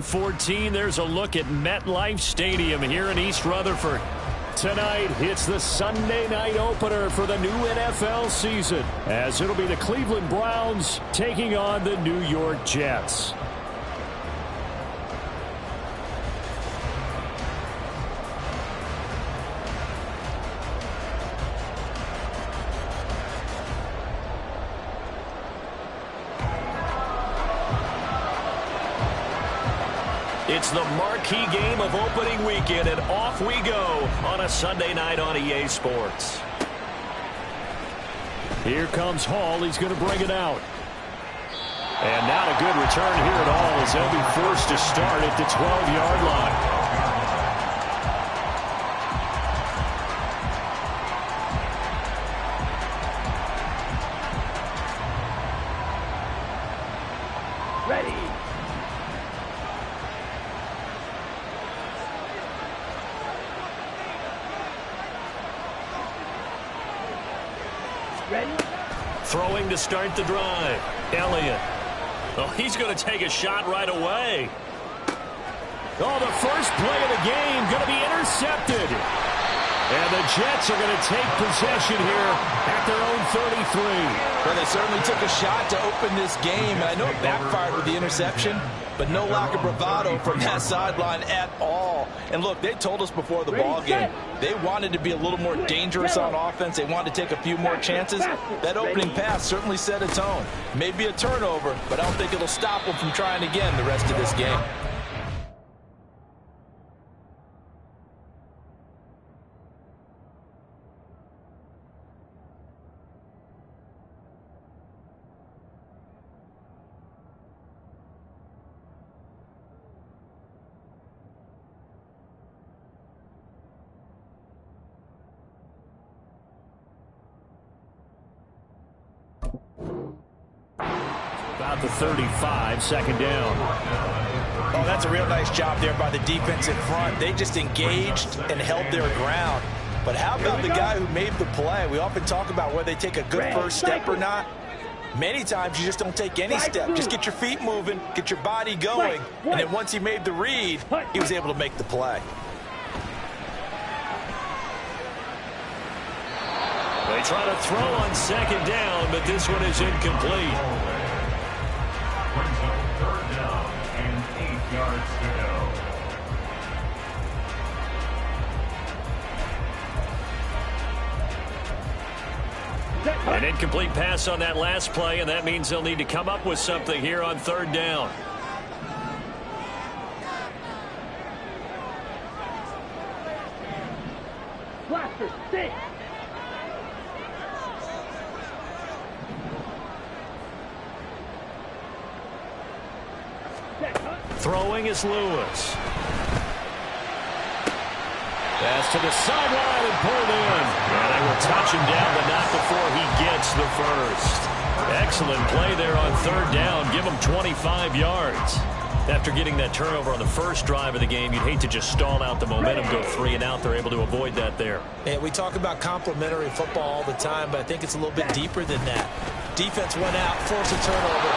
14, there's a look at MetLife Stadium here in East Rutherford. Tonight, it's the Sunday night opener for the new NFL season, as it'll be the Cleveland Browns taking on the New York Jets. It's the marquee game of opening weekend, and off we go on a Sunday night on EA Sports. Here comes Hall. He's going to bring it out. And not a good return here at all, as they'll be forced to start at the 12-yard line. Throwing to start the drive. Elliott. Oh, he's going to take a shot right away. Oh, the first play of the game going to be intercepted. And the Jets are going to take possession here at their own 33. Well, they certainly took a shot to open this game. And I know it backfired with the interception, but no lack of bravado from that sideline at all. And look, they told us before the ball game, they wanted to be a little more dangerous on offense. They wanted to take a few more chances. That opening pass certainly set a tone. Maybe a turnover, but I don't think it'll stop them from trying again the rest of this game. About the 35, second down. Oh, that's a real nice job there by the defense in front. They just engaged and held their ground. But how about the guy who made the play? We often talk about whether they take a good first step or not. Many times you just don't take any step. Just get your feet moving, get your body going, and then once he made the read, he was able to make the play. They try to throw on second down, but this one is incomplete. Third down and 8 yards to go. An incomplete pass on that last play, and that means they'll need to come up with something here on third down. Blaster, stick. Throwing is Lewis. Pass to the sideline and pulled in. And they will touch him down, but not before he gets the first. Excellent play there on third down. Give him 25 yards. After getting that turnover on the first drive of the game, you'd hate to just stall out the momentum, go 3 and out. They're able to avoid that there. And we talk about complementary football all the time, but I think it's a little bit deeper than that. Defense went out, forced a turnover,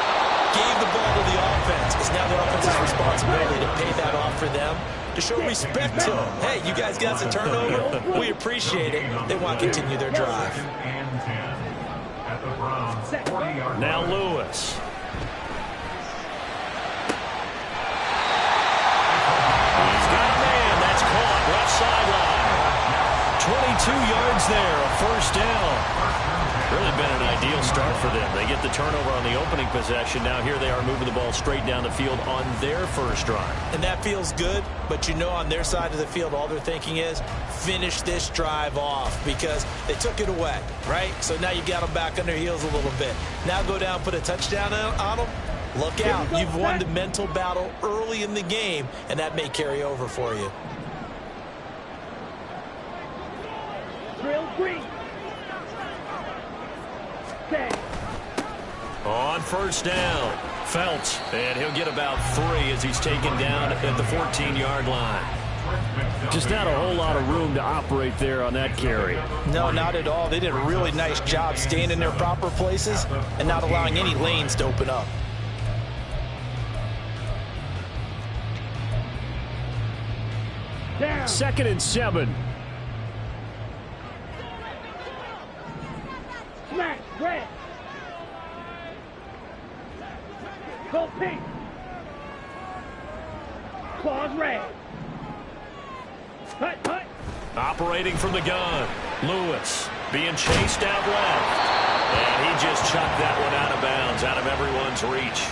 gave the ball to the offense. It's now the offense's responsibility to pay that off for them, to show respect to them. Hey, you guys got us a turnover. We appreciate it. They want to continue their drive. Now Lewis. He's got a man. That's caught. Left sideline. 22 yards there. A first down. Really been an ideal start for them. They get the turnover on the opening possession. Now here they are moving the ball straight down the field on their first drive. And that feels good, but you know on their side of the field all they're thinking is finish this drive off because they took it away, right? So now you got them back on their heels a little bit. Now go down, put a touchdown on them. Look out. You've won the mental battle early in the game, and that may carry over for you. Drill green. On first down, Felts, and he'll get about 3 as he's taken down at the 14-yard line. Just not a whole lot of room to operate there on that carry. No, not at all. They did a really nice job staying in their proper places and not allowing any lanes to open up. 2nd and 7. Smash, red. Go pink. Claws red. Hut, hut. Operating from the gun. Lewis being chased out left. And he just chucked that one out of bounds, out of everyone's reach.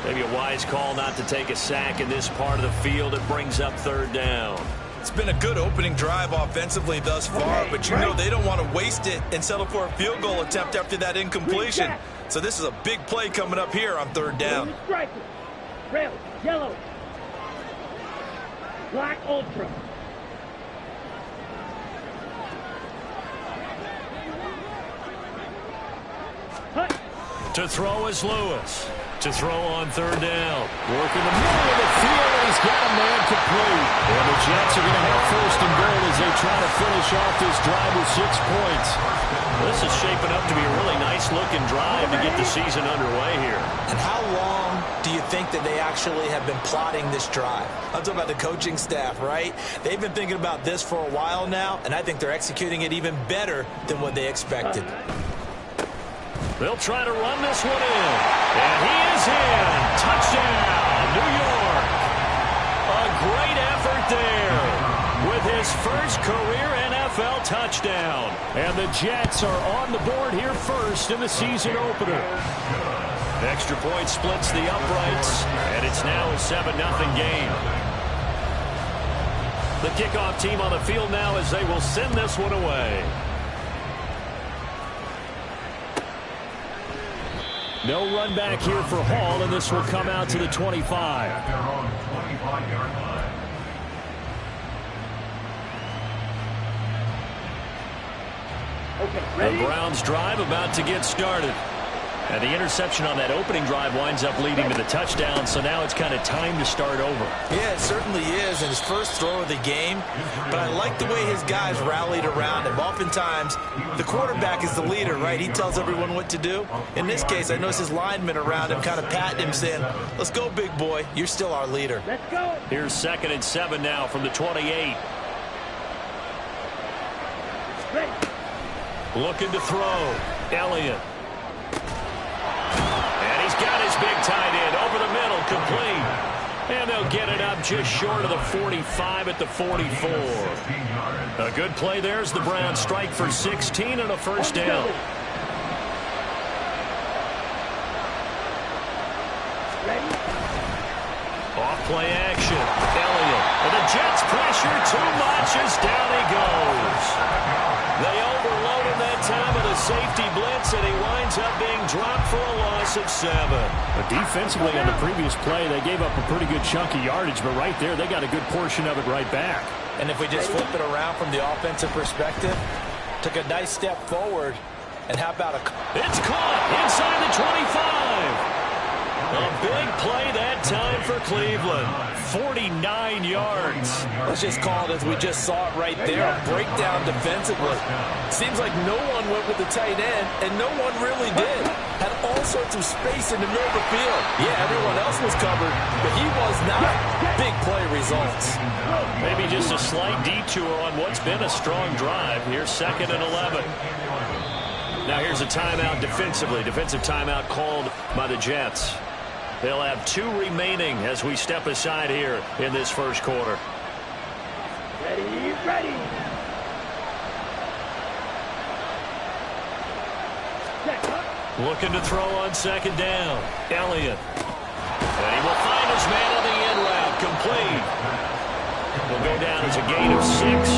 Maybe a wise call not to take a sack in this part of the field. It brings up 3rd down. It's been a good opening drive offensively thus far, but you know they don't want to waste it and settle for a field goal attempt after that incompletion. So this is a big play coming up here on 3rd down. Red, yellow. Black ultra. Hut. To throw is Lewis. To throw on 3rd down. Working the middle of the field, and he's got a man complete. And the Jets are going to have 1st and goal as they try to finish off this drive with 6 points. This is shaping up to be a really nice-looking drive to get the season underway here. And how long do you think that they actually have been plotting this drive? I'm talking about the coaching staff, right? They've been thinking about this for a while now, and I think they're executing it even better than what they expected. They'll try to run this one in. And he is in. Touchdown, New York. A great effort there with his first career NFL touchdown. And the Jets are on the board here first in the season opener. Extra point splits the uprights, and it's now a 7-0 game. The kickoff team on the field now as they will send this one away. No run back here for Hall, and this will come out to the 25. At their own 25-yard line. Okay, ready? The Browns drive about to get started. And the interception on that opening drive winds up leading to the touchdown, so now it's kind of time to start over. Yeah, it certainly is in his first throw of the game, but I like the way his guys rallied around him. Oftentimes, the quarterback is the leader, right? He tells everyone what to do. In this case, I notice his linemen around him kind of patting him, saying, let's go, big boy. You're still our leader. Let's go. Here's 2nd and 7 now from the 28. Ready. Looking to throw. Elliott. And he's got his big tight end over the middle, complete. And they'll get it up just short of the 45 at the 44. A good play there as the Browns strike for 16 and a 1st down. Ready. Off play action. Elliott. And the Jets pressure too much as down he goes. They overload him that time with a safety blitz, and he winds up being dropped for a loss of 7. But defensively on the previous play, they gave up a pretty good chunk of yardage, but right there, they got a good portion of it right back. And if we just flip it around from the offensive perspective, took a nice step forward, and how about a... It's caught inside the 25. A big play that time for Cleveland. 49 yards. Let's just call it as we just saw it right there. A breakdown defensively. Seems like no one went with the tight end, and no one really did. Had all sorts of space in the middle of the field. Yeah, everyone else was covered, but he was not. Big play results. Maybe just a slight detour on what's been a strong drive. Here's 2nd and 11. Now here's a timeout defensively. Defensive timeout called by the Jets. They'll have 2 remaining as we step aside here in this first quarter. Ready, ready. Looking to throw on 2nd down. Elliott. And he will find his man on the end route. Complete. Will go down as a gain of 6.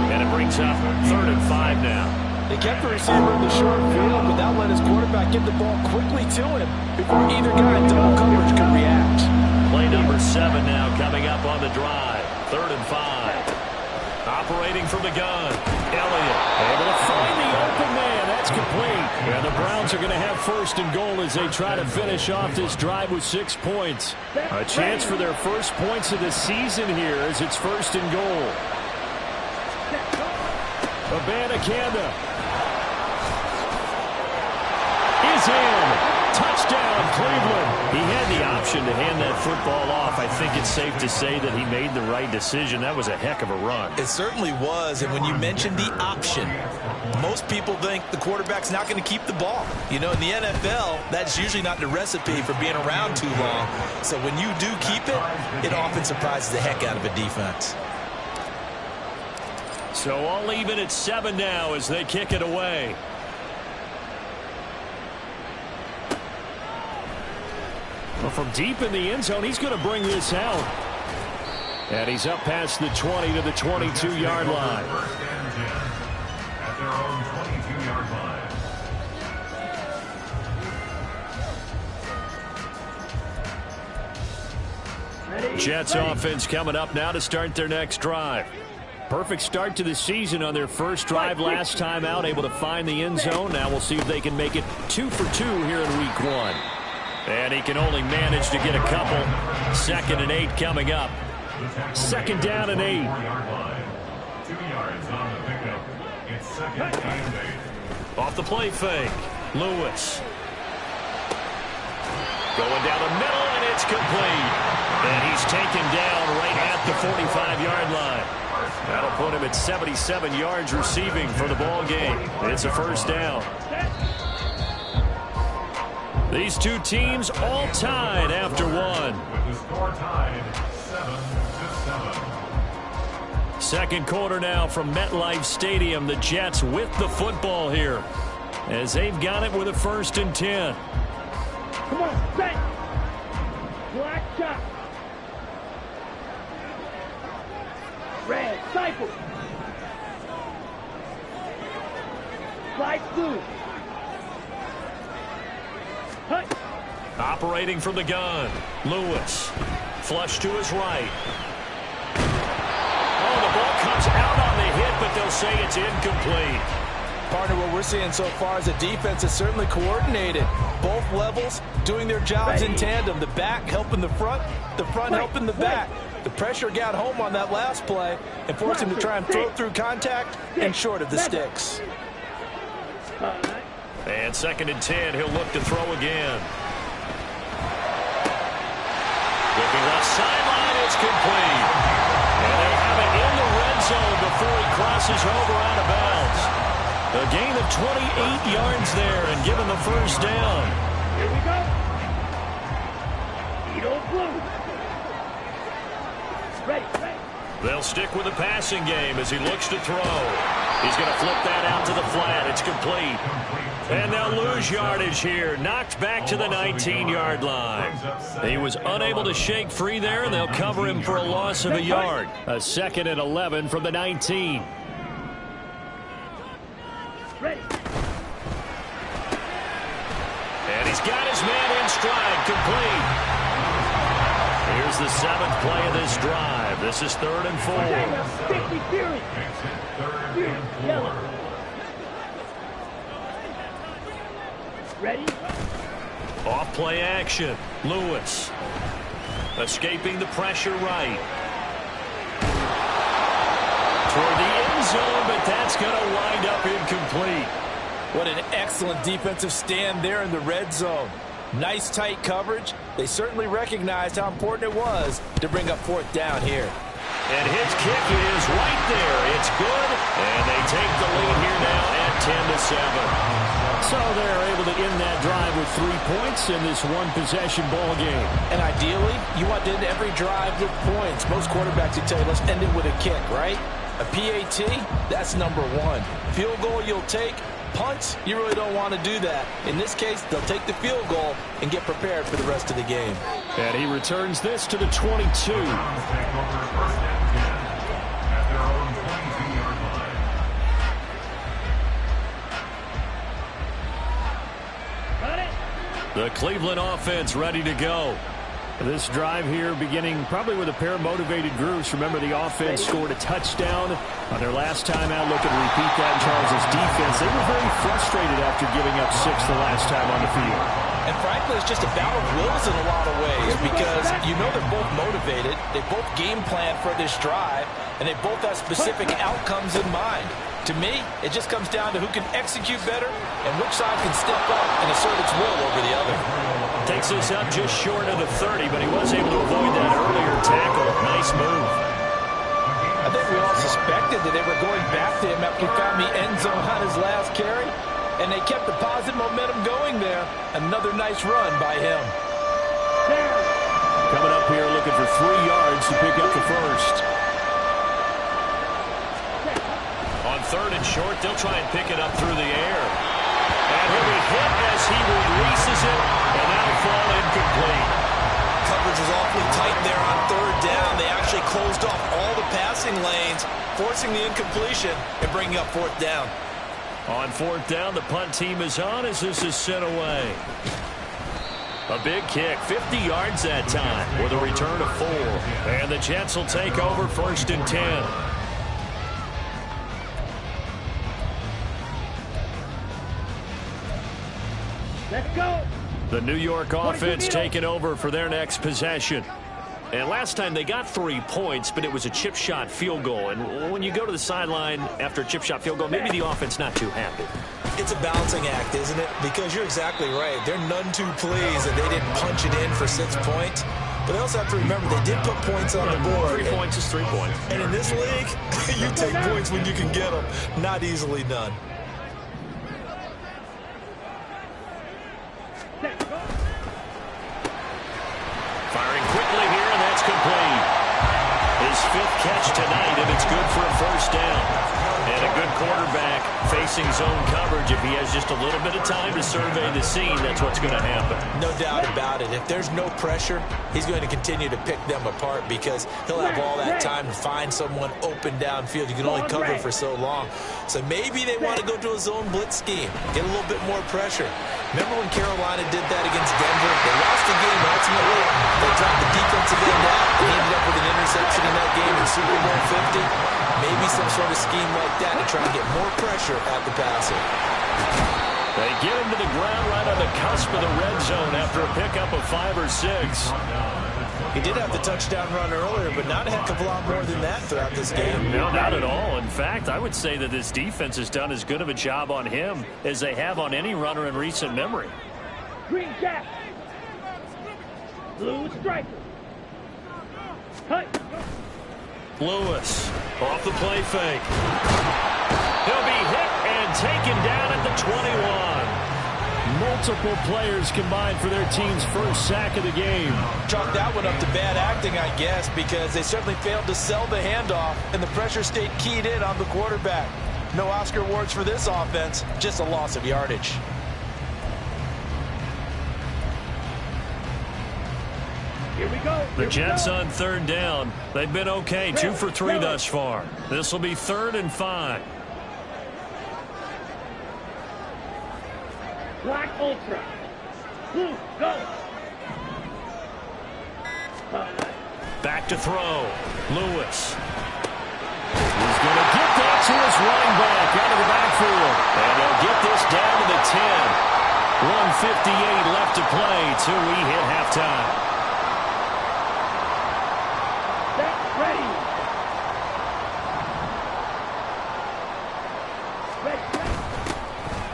And it brings up 3rd and 5 now. They kept the receiver in the short field, but that let his quarterback get the ball quickly to him before either guy in double coverage could react. Play number 7 now coming up on the drive. 3rd and 5. Operating from the gun. Elliott able to find the open man. That's complete. And the Browns are going to have 1st and goal as they try to finish off this drive with 6 points. A chance for their first points of the season here as it's 1st and goal. Abanikanda is in. touchdown, Cleveland. He had the option to hand that football off. I think it's safe to say that he made the right decision. That was a heck of a run. It certainly was, and when you mention the option, most people think the quarterback's not going to keep the ball. You know, in the NFL, that's usually not the recipe for being around too long. So when you do keep it, it often surprises the heck out of a defense. So all even at 7 now as they kick it away. Well, from deep in the end zone, he's going to bring this out. And he's up past the 20 to the 22-yard line. First and 10 at their own 22-yard line. Jets offense coming up now to start their next drive. Perfect start to the season on their first drive last time out, able to find the end zone. Now we'll see if they can make it 2 for 2 here in week 1. And he can only manage to get a couple. 2nd and 8 coming up. 2nd down and 8. 2 yards on the pickup. It's 2nd and 8. Off the play fake. Lewis. Going down the middle, and it's complete. And he's taken down right at the 45-yard line. That'll put him at 77 yards receiving for the ball game. It's a first down. These two teams all tied after 1. With the score tied 7-7. Second quarter now from MetLife Stadium. The Jets with the football here as they've got it with a 1st and 10. Come on, set. Black shot. Red, cycle. Slide through. Hut. Operating from the gun. Lewis. Flush to his right. Oh, the ball comes out on the hit, but they'll say it's incomplete. Partner, what we're seeing so far is a defense is certainly coordinated. Both levels doing their jobs in tandem. The back helping the front helping the back. The pressure got home on that last play and forced him to try and throw through contact and short of the sticks. And 2nd and 10, he'll look to throw again. Looking left sideline, it's complete. And they have it in the red zone before he crosses over out of bounds. A gain of 28 yards there and given the first down. Here we go. Edo blue. Ready. They'll stick with the passing game as he looks to throw. He's going to flip that out to the flat. It's complete. And they'll lose yardage here. Knocked back to the 19-yard line. He was unable to shake free there, and they'll cover him for a loss of a yard. A 2nd and 11 from the 19. Ready. And he's got his man in stride, complete. Here's the 7th play of this drive. This is 3rd and 4. Sticky Fury. Yellow. Ready. Off play action. Lewis. Escaping the pressure right. Toward the end zone, but that's going to wind up incomplete. What an excellent defensive stand there in the red zone. Nice tight coverage. They certainly recognized how important it was to bring up 4th down here. And his kick is right there. It's good. And they take the lead here now at 10-7. So they're able to end that drive with 3 points in this one-possession ball game. And ideally, you want to end every drive with points. Most quarterbacks would tell you, let's end it with a kick, right? A PAT, that's number 1. Field goal you'll take. Punts, you really don't want to do that. In this case, they'll take the field goal and get prepared for the rest of the game. And he returns this to the 22. The Cleveland offense ready to go. This drive here beginning probably with a pair of motivated groups. Remember, the offense scored a touchdown on their last time out. Looking to repeat that in Charles' defense. They were very frustrated after giving up 6 the last time on the field. And frankly, it's just a battle of wills in a lot of ways because you know they're both motivated. They both game plan for this drive, and they both have specific outcomes in mind. To me, it just comes down to who can execute better and which side can step up and assert its will over the other. Takes this up just short of the 30, but he was able to avoid that earlier tackle. Nice move. I think we all suspected that they were going back to him after he found the end zone on his last carry, and they kept the positive momentum going there. Another nice run by him. Coming up here looking for 3 yards to pick up the first. On 3rd and short, they'll try and pick it up through the air. And he'll be hit as he releases it, and that'll fall incomplete. Coverage was awfully tight there on 3rd down. They actually closed off all the passing lanes, forcing the incompletion and bringing up 4th down. On 4th down, the punt team is on as this is sent away. A big kick, 50 yards that time with a return of 4. And the Jets will take over 1st and 10. Let's go. The New York offense taking over for their next possession. And last time they got 3 points, but it was a chip shot field goal. And when you go to the sideline after a chip shot field goal, maybe the offense not too happy. It's a balancing act, isn't it? Because you're exactly right. They're none too pleased that they didn't punch it in for 6 points. But they also have to remember they did put points on the board. 3 points is 3 points. And in this league, you take points when you can get them. Not easily done. Firing quickly here, and that's complete. His 5th catch tonight, and it's good for a 1st down. And a good quarterback facing zone coverage. If he has just a little bit of time to survey the scene, that's what's going to happen. No doubt about it. If there's no pressure, he's going to continue to pick them apart because he'll have all that time to find someone open downfield. You can only cover for so long. So maybe they want to go to a zone blitz scheme, get a little bit more pressure. Remember when Carolina did that against Denver? They lost the game ultimately. They dropped the defensive end out. They ended up with an interception in that game in Super Bowl 50. Maybe some sort of scheme like that to try and get more pressure at the passer. They get him to the ground right on the cusp of the red zone after a pickup of 5 or 6. He did have the touchdown run earlier, but not a heck of a lot more than that throughout this game. No, not at all. In fact, I would say that this defense has done as good of a job on him as they have on any runner in recent memory. Green Jack. Blue striker. Cut. Lewis off the play fake. He'll be hit and taken down at the 21. Multiple players combined for their team's first sack of the game. Chalk that one up to bad acting, I guess, because they certainly failed to sell the handoff, and the pressure stayed keyed in on the quarterback. No Oscar awards for this offense, just a loss of yardage. Here we go. The Jets on 3rd down. They've been okay, 2 for 3 thus far. This will be 3rd and 5. Black Ultra. Blue, go. Back to throw. Lewis. He's going to get that to his running back out of the backfield. And they'll get this down to the 10. 1:58 left to play till we hit halftime. Ready.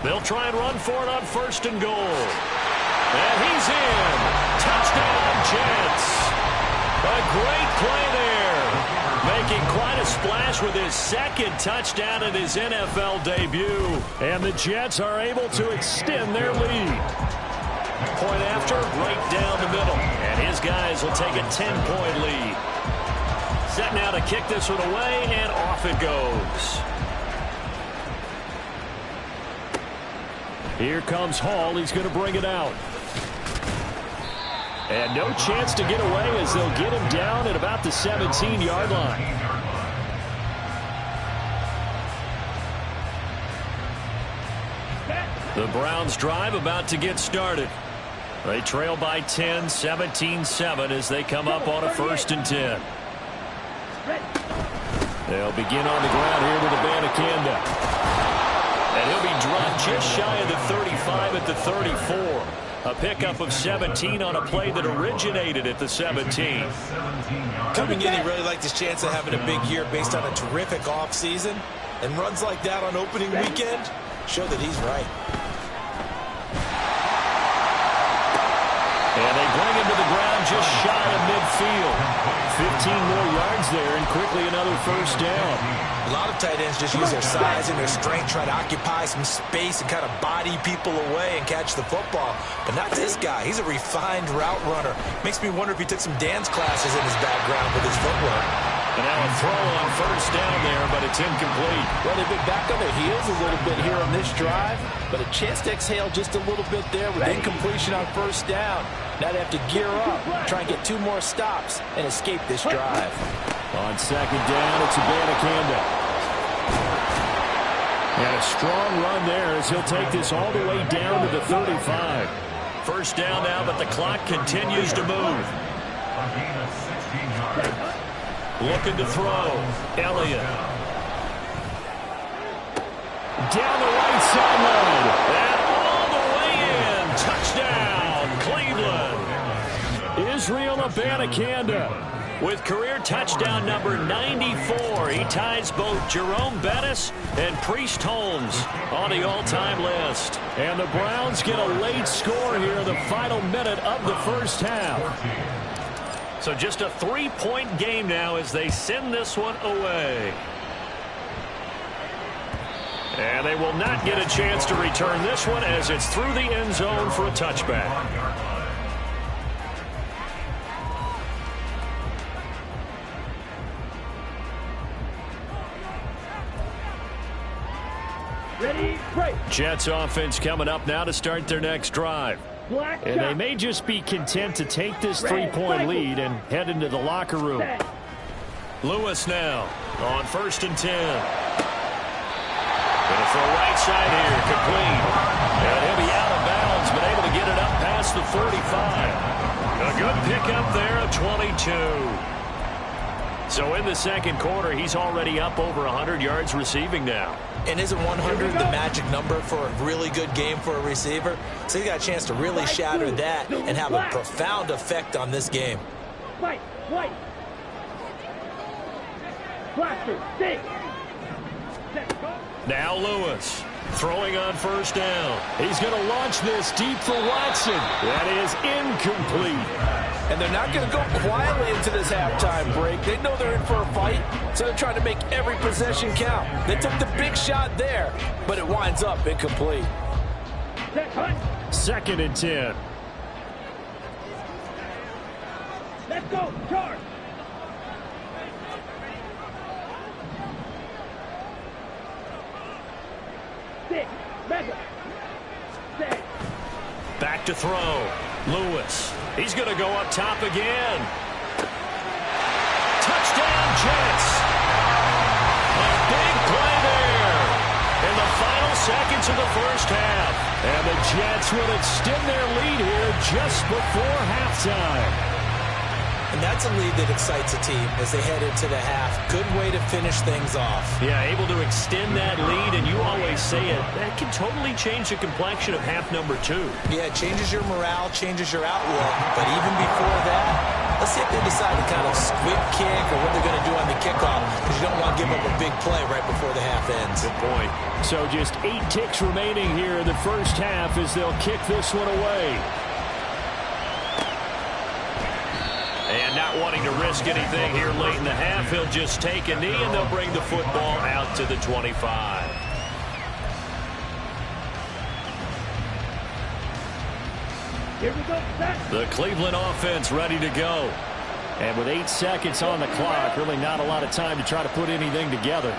They'll try and run for it on 1st and goal. And he's in. Touchdown, Jets. A great play there. Making quite a splash with his 2nd touchdown in his NFL debut. And the Jets are able to extend their lead. Point after, right down the middle. And his guys will take a 10-point lead. Set now to kick this one away, and off it goes. Here comes Hall. He's going to bring it out. And no chance to get away as they'll get him down at about the 17-yard line. The Browns drive about to get started. They trail by 10, 17-7 as they come up on a 1st and 10. They'll begin on the ground here with Abanikanda. And he'll be dropped just shy of the 35 at the 34. A pickup of 17 on a play that originated at the 17. Coming in, he really liked his chance of having a big year based on a terrific offseason. And runs like that on opening weekend show that he's right. And they bring him to the ground just shy of midfield. 15 more yards there and quickly another first down. A lot of tight ends just use their size and their strength, try to occupy some space and kind of body people away and catch the football. But not this guy. He's a refined route runner. Makes me wonder if he took some dance classes in his background with his footwork. And now a throw on first down there, but it's incomplete. Well, they've been back on their heels a little bit here on this drive, but a chance to exhale just a little bit there with incompletion on first down. Now they have to gear up, try and get 2 more stops, and escape this drive. On second down, it's Abanikanda. And a strong run there as he'll take this all the way down to the 35. First down now, but the clock continues to move. A gain of 16 yards. Looking to throw. Elliott. Down the right sideline. And all the way in. Touchdown, Cleveland. Israel Abanikanda with career touchdown number 94. He ties both Jerome Bettis and Priest Holmes on the all-time list. And the Browns get a late score here in the final minute of the first half. So just a 3-point game now as they send this one away. And they will not get a chance to return this one as it's through the end zone for a touchback. Ready, break. Jets offense coming up now to start their next drive. And they may just be content to take this 3-point lead and head into the locker room. Lewis now on 1st and 10. Gonna throw right side here, complete. And he'll be out of bounds, but able to get it up past the 45. A good pickup there, a 22. So in the second quarter, he's already up over 100 yards receiving now. And isn't 100 the magic number for a really good game for a receiver? So he got a chance to really shatter that and have a profound effect on this game. White. Blaster, stick. Now Lewis throwing on first down. He's going to launch this deep for Watson. That is incomplete. And they're not going to go quietly into this halftime break. They know they're in for a fight, so they're trying to make every possession count. They took the big shot there, but it winds up incomplete. 2nd and 10. Let's go, charge. Stick, mega. Set. Back to throw. Lewis. He's going to go up top again. Touchdown, Jets. A big play there in the final seconds of the first half. And the Jets will extend their lead here just before halftime. And that's a lead that excites a team as they head into the half. Good way to finish things off. Yeah, able to extend that lead, and you always say it, that can totally change the complexion of half number 2. Yeah, it changes your morale, changes your outlook. But even before that, let's see if they decide to kind of squib kick or what they're going to do on the kickoff, because you don't want to give up a big play right before the half ends. Good point. So just 8 ticks remaining here in the first half as they'll kick this one away. And not wanting to risk anything here late in the half, he'll just take a knee and they'll bring the football out to the 25. Here we go, set. The Cleveland offense ready to go. And with 8 seconds on the clock, really not a lot of time to try to put anything together.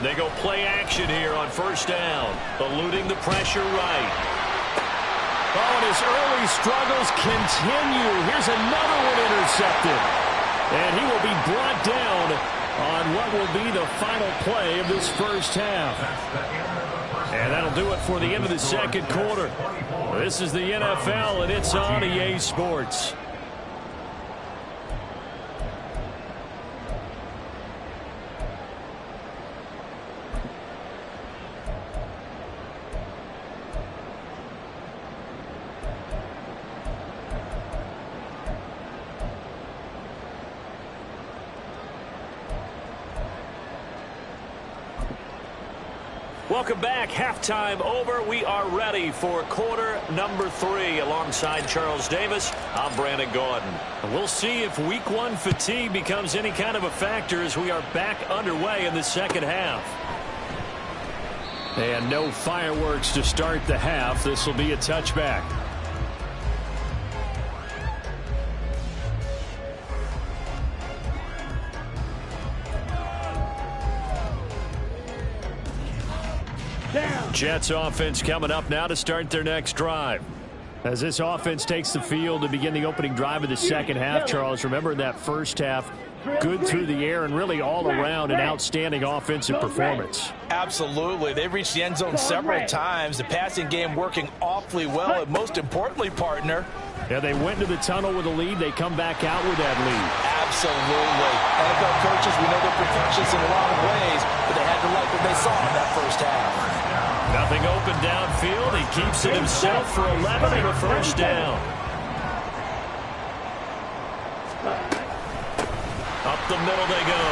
They go play action here on first down, eluding the pressure right. Oh, and his early struggles continue. Here's another one intercepted. And he will be brought down on what will be the final play of this first half. And that'll do it for the end of the second quarter. This is the NFL, and it's on EA Sports. Welcome back. Halftime over. We are ready for quarter number 3. Alongside Charles Davis, I'm Brandon Gaudin. We'll see if week 1 fatigue becomes any kind of a factor as we are back underway in the second half. And no fireworks to start the half. This will be a touchback. Jets offense coming up now to start their next drive. As this offense takes the field to begin the opening drive of the second half, Charles, remember that first half, good through the air and really all around an outstanding offensive performance. Absolutely. They've reached the end zone several times. The passing game working awfully well, and most importantly, partner. Yeah, they went to the tunnel with a lead. They come back out with that lead. Absolutely. NFL coaches, we know they're perfectionists in a lot of ways, but they had to like what they saw in that first half. Nothing open downfield. He keeps it himself for 11 and a first down. Up the middle they go.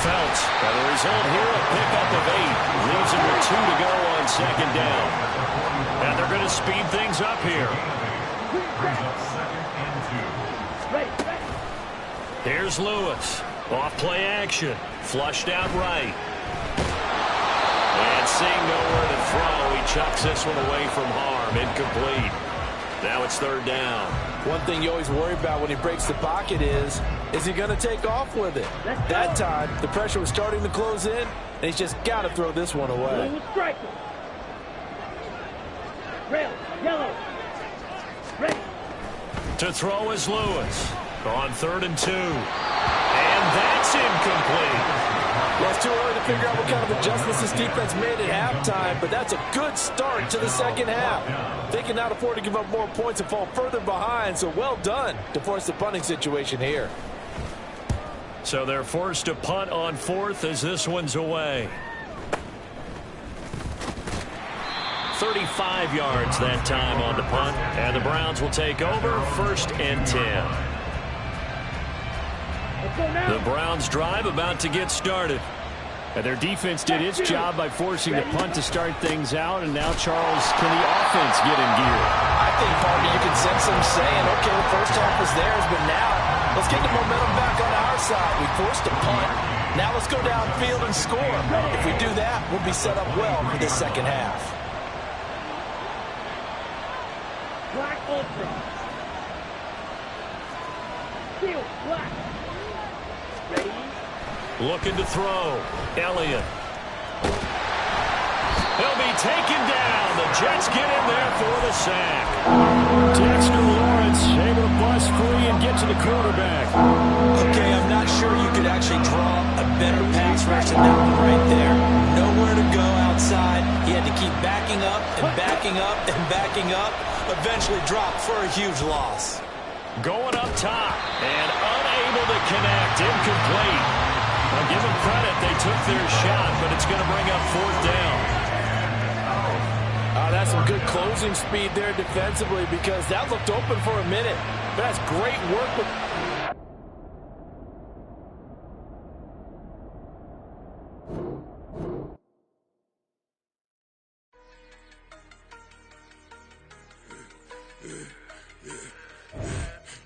Felts, by the result here, a pickup of 8. Leaves him with 2 to go on second down. And they're going to speed things up here. Here's Lewis. Off play action. Flushed out right. And seeing nowhere to throw, he chucks this one away from harm. Incomplete. Now it's third down. One thing you always worry about when he breaks the pocket is he going to take off with it? That time, the pressure was starting to close in, and he's just got to throw this one away. Red, yellow. Red. To throw is Lewis. On 3rd and 2. And that's incomplete. Well, it's too early to figure out what kind of adjustments this defense made at halftime, but that's a good start to the second half. They cannot afford to give up more points and fall further behind, so well done to force the punting situation here. So they're forced to punt on 4th as this one's away. 35 yards that time on the punt, and the Browns will take over 1st and 10. The Browns drive about to get started. And their defense did its job by forcing the punt to start things out. And now, Charles, can the offense get in gear? I think, partner, you can sense them saying, okay, the first half was theirs, but now let's get the momentum back on our side. We forced a punt. Now let's go downfield and score. If we do that, we'll be set up well for this second half. Black open. Field black. Ready? Looking to throw. Elliott. He'll be taken down. The Jets get in there for the sack. Dexter Lawrence able to bust free and get to the quarterback. Okay, I'm not sure you could actually draw a better pass rush than that one right there. Nowhere to go outside. He had to keep backing up and backing up and backing up. Eventually dropped for a huge loss. Going up top and unable to connect. Incomplete. I'll give them credit. They took their shot, but it's going to bring up 4th down. That's some good closing speed there defensively because that looked open for a minute. But that's great work with...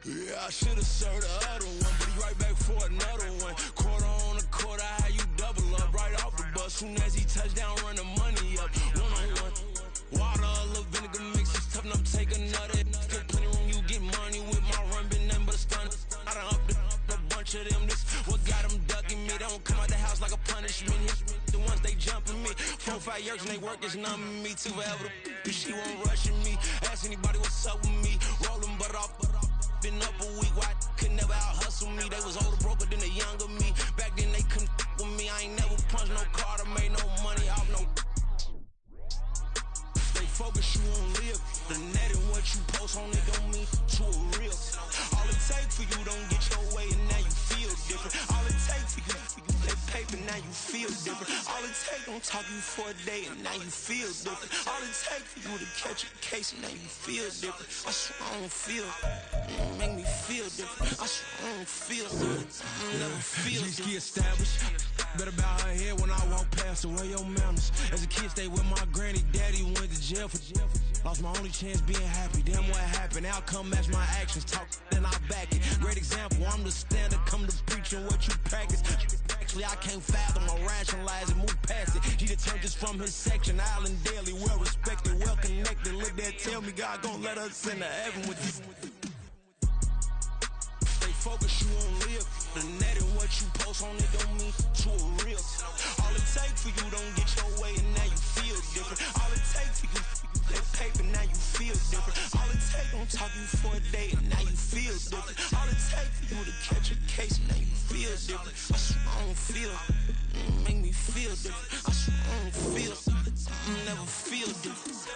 Yeah, I should have served the other one, but he right back for another one. Quarter on a quarter, how you double up right off the bus. Soon as he touch down, run the money up. One-on-one. Water, a little vinegar mix, it's tough enough to take another. Still plenty room, you get money with my run, been nothing but a stun. I done up a bunch of them. This what got them ducking me. They don't come out the house like a punishment. The ones they jumping me. 4-5 years and they work is numbing me. Too forever the she won't rushing me. Ask anybody what's up with me. Rolling butt off. Been up a week, why could never out hustle me? They was older, broker than the younger me. Back then they couldn't with me. I ain't never punched no card or made no money off no. They focus you on live. The net and what you post on it don't mean to a real. All it takes for you don't get your way and now you feel different. All it takes for you that paper now you feel different. All it takes don't talk you for a day and now you feel different. All it takes for you to catch a case and now you feel different. I swear I don't feel. Make me feel different. I swear I don't feel different. I never feel different. Established. Better bow her head when I walk past her. Where your manners? As a kid, stayed with my granny. Daddy went to jail for jail. Lost my only chance being happy. Damn, what happened? Outcome match my actions. Talk, then I back it. Great example. I'm the standard. Come to preaching what you practice. Actually, I can't fathom or rationalize and move past it. He determined just from his section. Island Daily, well respected, well connected. Look there, tell me God gon' let us into heaven with this. Stay focused, you won't live. The net and what you post on it don't mean to a real. All it takes for you don't get your way and now you feel different. All it takes for you that paper, now you feel different. All it takes don't talk you for a day and now you feel different. All it takes for you to catch a case and now you feel different. I swear I don't feel make me feel different. I swear I don't feel never feel different.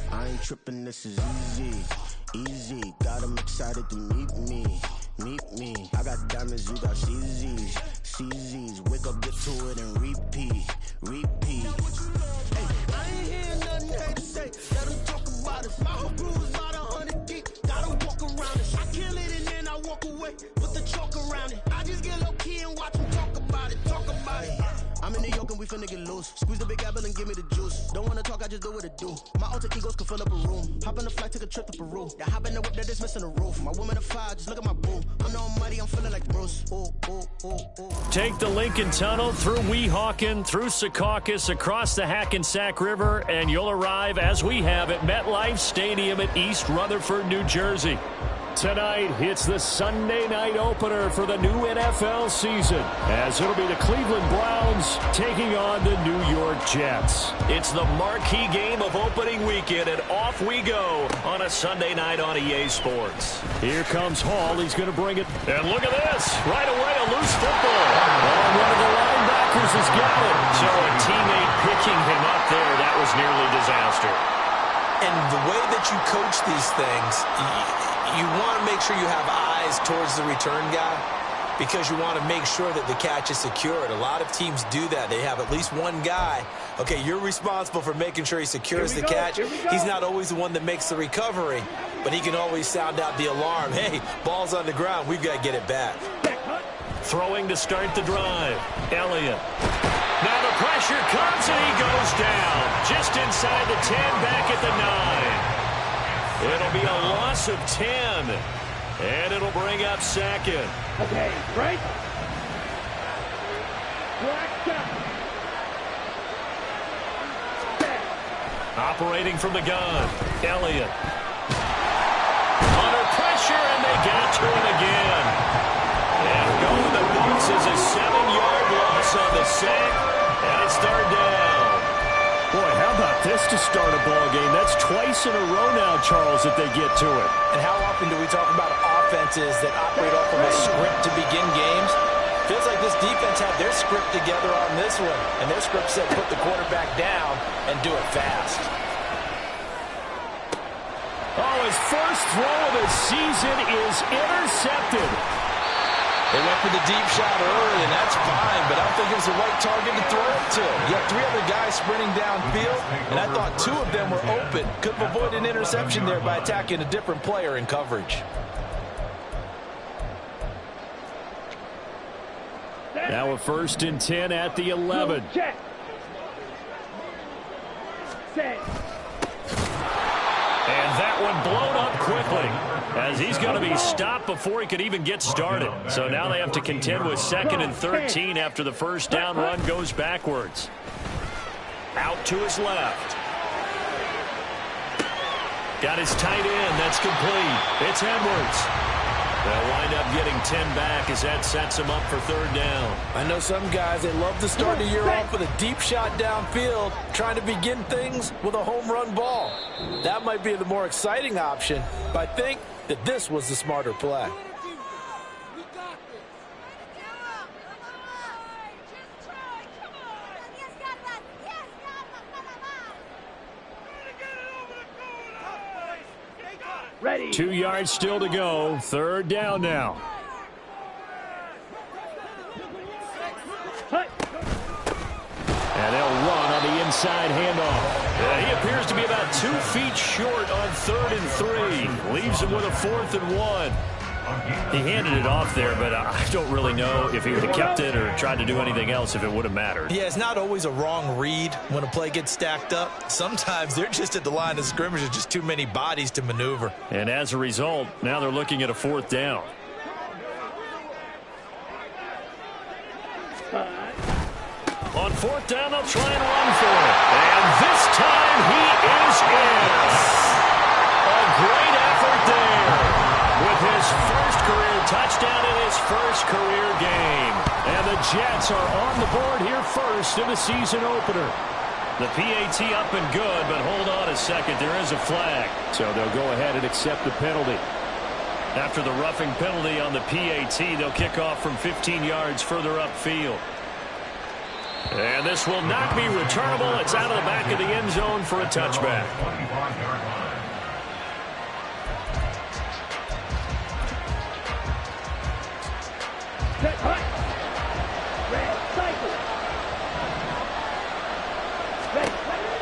I ain't tripping, this is easy, easy. Got 'em excited to meet me. I got diamonds, you got CZs. Wake up, get to it, and repeat. Hey, I ain't hearing nothing hate to say. Let them talk about it. My whole crew is about 100 deep. Gotta walk around it. I kill it and then I walk away. Put the chalk around it. I just get low key and watch them talk about it. I'm in New York and we finna get loose. Squeeze the big apple and give me the juice. Don't wanna talk, I just do what it do. My alter egos can fill up a room. Hop on the flight, take a trip to Peru. That hop in the whip that is missing the roof. My woman a fire, just look at my boo. I'm no mighty, I'm feeling like Bruce. Ooh. Take the Lincoln Tunnel through Weehawken, through Secaucus, across the Hackensack River, and you'll arrive, as we have, at MetLife Stadium at East Rutherford, New Jersey. Tonight, it's the Sunday night opener for the new NFL season, as it'll be the Cleveland Browns taking on the New York Jets. It's the marquee game of opening weekend, and off we go on a Sunday night on EA Sports. Here comes Hall. He's going to bring it. And look at this. Right away, a loose football. And one of the linebackers has got it. So a teammate picking him up there, that was nearly disaster. And the way that you coach these things, you want to make sure you have eyes towards the return guy because you want to make sure that the catch is secured. A lot of teams do that. They have at least one guy. Okay, you're responsible for making sure he secures the catch. He's not always the one that makes the recovery, but he can always sound out the alarm. Hey, ball's on the ground. We've got to get it back. Throwing to start the drive. Elliott. Now the pressure comes and he goes down. Just inside the 10, back at the 9. It'll be a loss of 10. And it'll bring up second. Okay, right? Black shot. Operating from the gun. Elliott. Under pressure, and they got to him again. And going the boots is a 7-yard loss on the sack. And it's third down. Boy, how about this to start a ball game? That's twice in a row now, Charles, that they get to it. And how often do we talk about offenses that operate off of a script to begin games? Feels like this defense had their script together on this one. And their script said put the quarterback down and do it fast. Oh, his first throw of the season is intercepted. They went for the deep shot early, and that's fine, but I don't think it was the right target to throw it to. You have 3 other guys sprinting downfield, and I thought 2 of them were open. Could have avoided an interception there by attacking a different player in coverage. Now a 1st and 10 at the 11. Check. Set. And that one blown up quickly, as he's going to be stopped before he could even get started. So now they have to contend with 2nd and 13 after the first down run goes backwards. Out to his left. Got his tight end. That's complete. It's Edwards. They'll wind up getting 10 back as that sets him up for 3rd down. I know some guys, they love to start the year off with a deep shot downfield, trying to begin things with a home run ball. That might be the more exciting option, but I think that this was the smarter play. Ready. 2 yards still to go. 3rd down now. Hut. And they'll run on the inside. inside handoff. He appears to be about 2 feet short on 3rd and 3. Leaves him with a 4th and 1. He handed it off there, but I don't really know if he would have kept it or tried to do anything else if it would have mattered. Yeah, it's not always a wrong read when a play gets stacked up. Sometimes they're just at the line of scrimmage. There's just too many bodies to maneuver. And as a result, now they're looking at a 4th down. On 4th down, they'll try and run for it. And this time he is in. A great effort there. With his first career touchdown in his first career game. And the Jets are on the board here first in the season opener. The PAT up and good, but hold on a second. There is a flag. So they'll go ahead and accept the penalty. After the roughing penalty on the PAT, they'll kick off from 15 yards further upfield. And this will not be returnable. It's out of the back of the end zone for a touchback.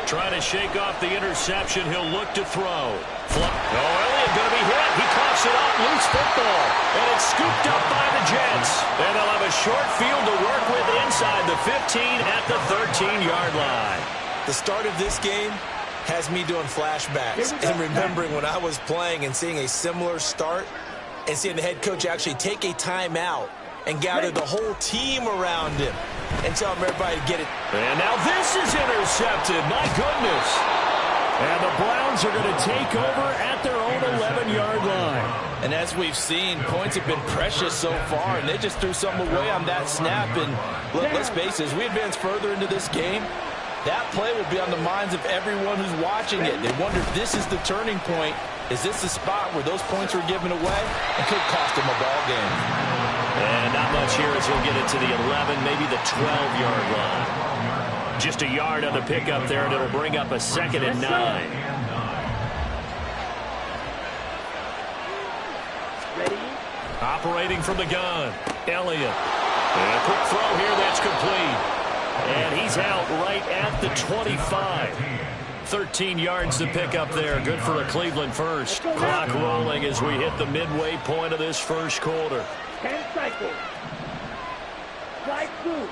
Trying to shake off the interception. He'll look to throw. Elliott going to be hit. He coughs it up. Loose football. And it's scooped up by the Jets. And they'll have a short field to work with inside the 15 at the 13-yard line. The start of this game has me doing flashbacks and remembering when I was playing and seeing a similar start and seeing the head coach actually take a timeout and gather the whole team around him and tell everybody to get it. And now this is intercepted. My goodness. And the Browns are going to take over at their own 11-yard line. And as we've seen, points have been precious so far, and they just threw some away on that snap. And look, let's face it, as we advance further into this game, that play will be on the minds of everyone who's watching it. They wonder if this is the turning point. Is this the spot where those points were given away? It could cost them a ball game. And not much here as he'll get it to the 11, maybe the 12-yard line. Just a yard on the pickup there, and it'll bring up a 2nd and 9. Ready? Operating from the gun, Elliott. And a quick throw here that's complete. And he's out right at the 25. 13 yards to pick up there. Good for a Cleveland first. Clock rolling as we hit the midway point of this first quarter. 10 cycles. Slide through.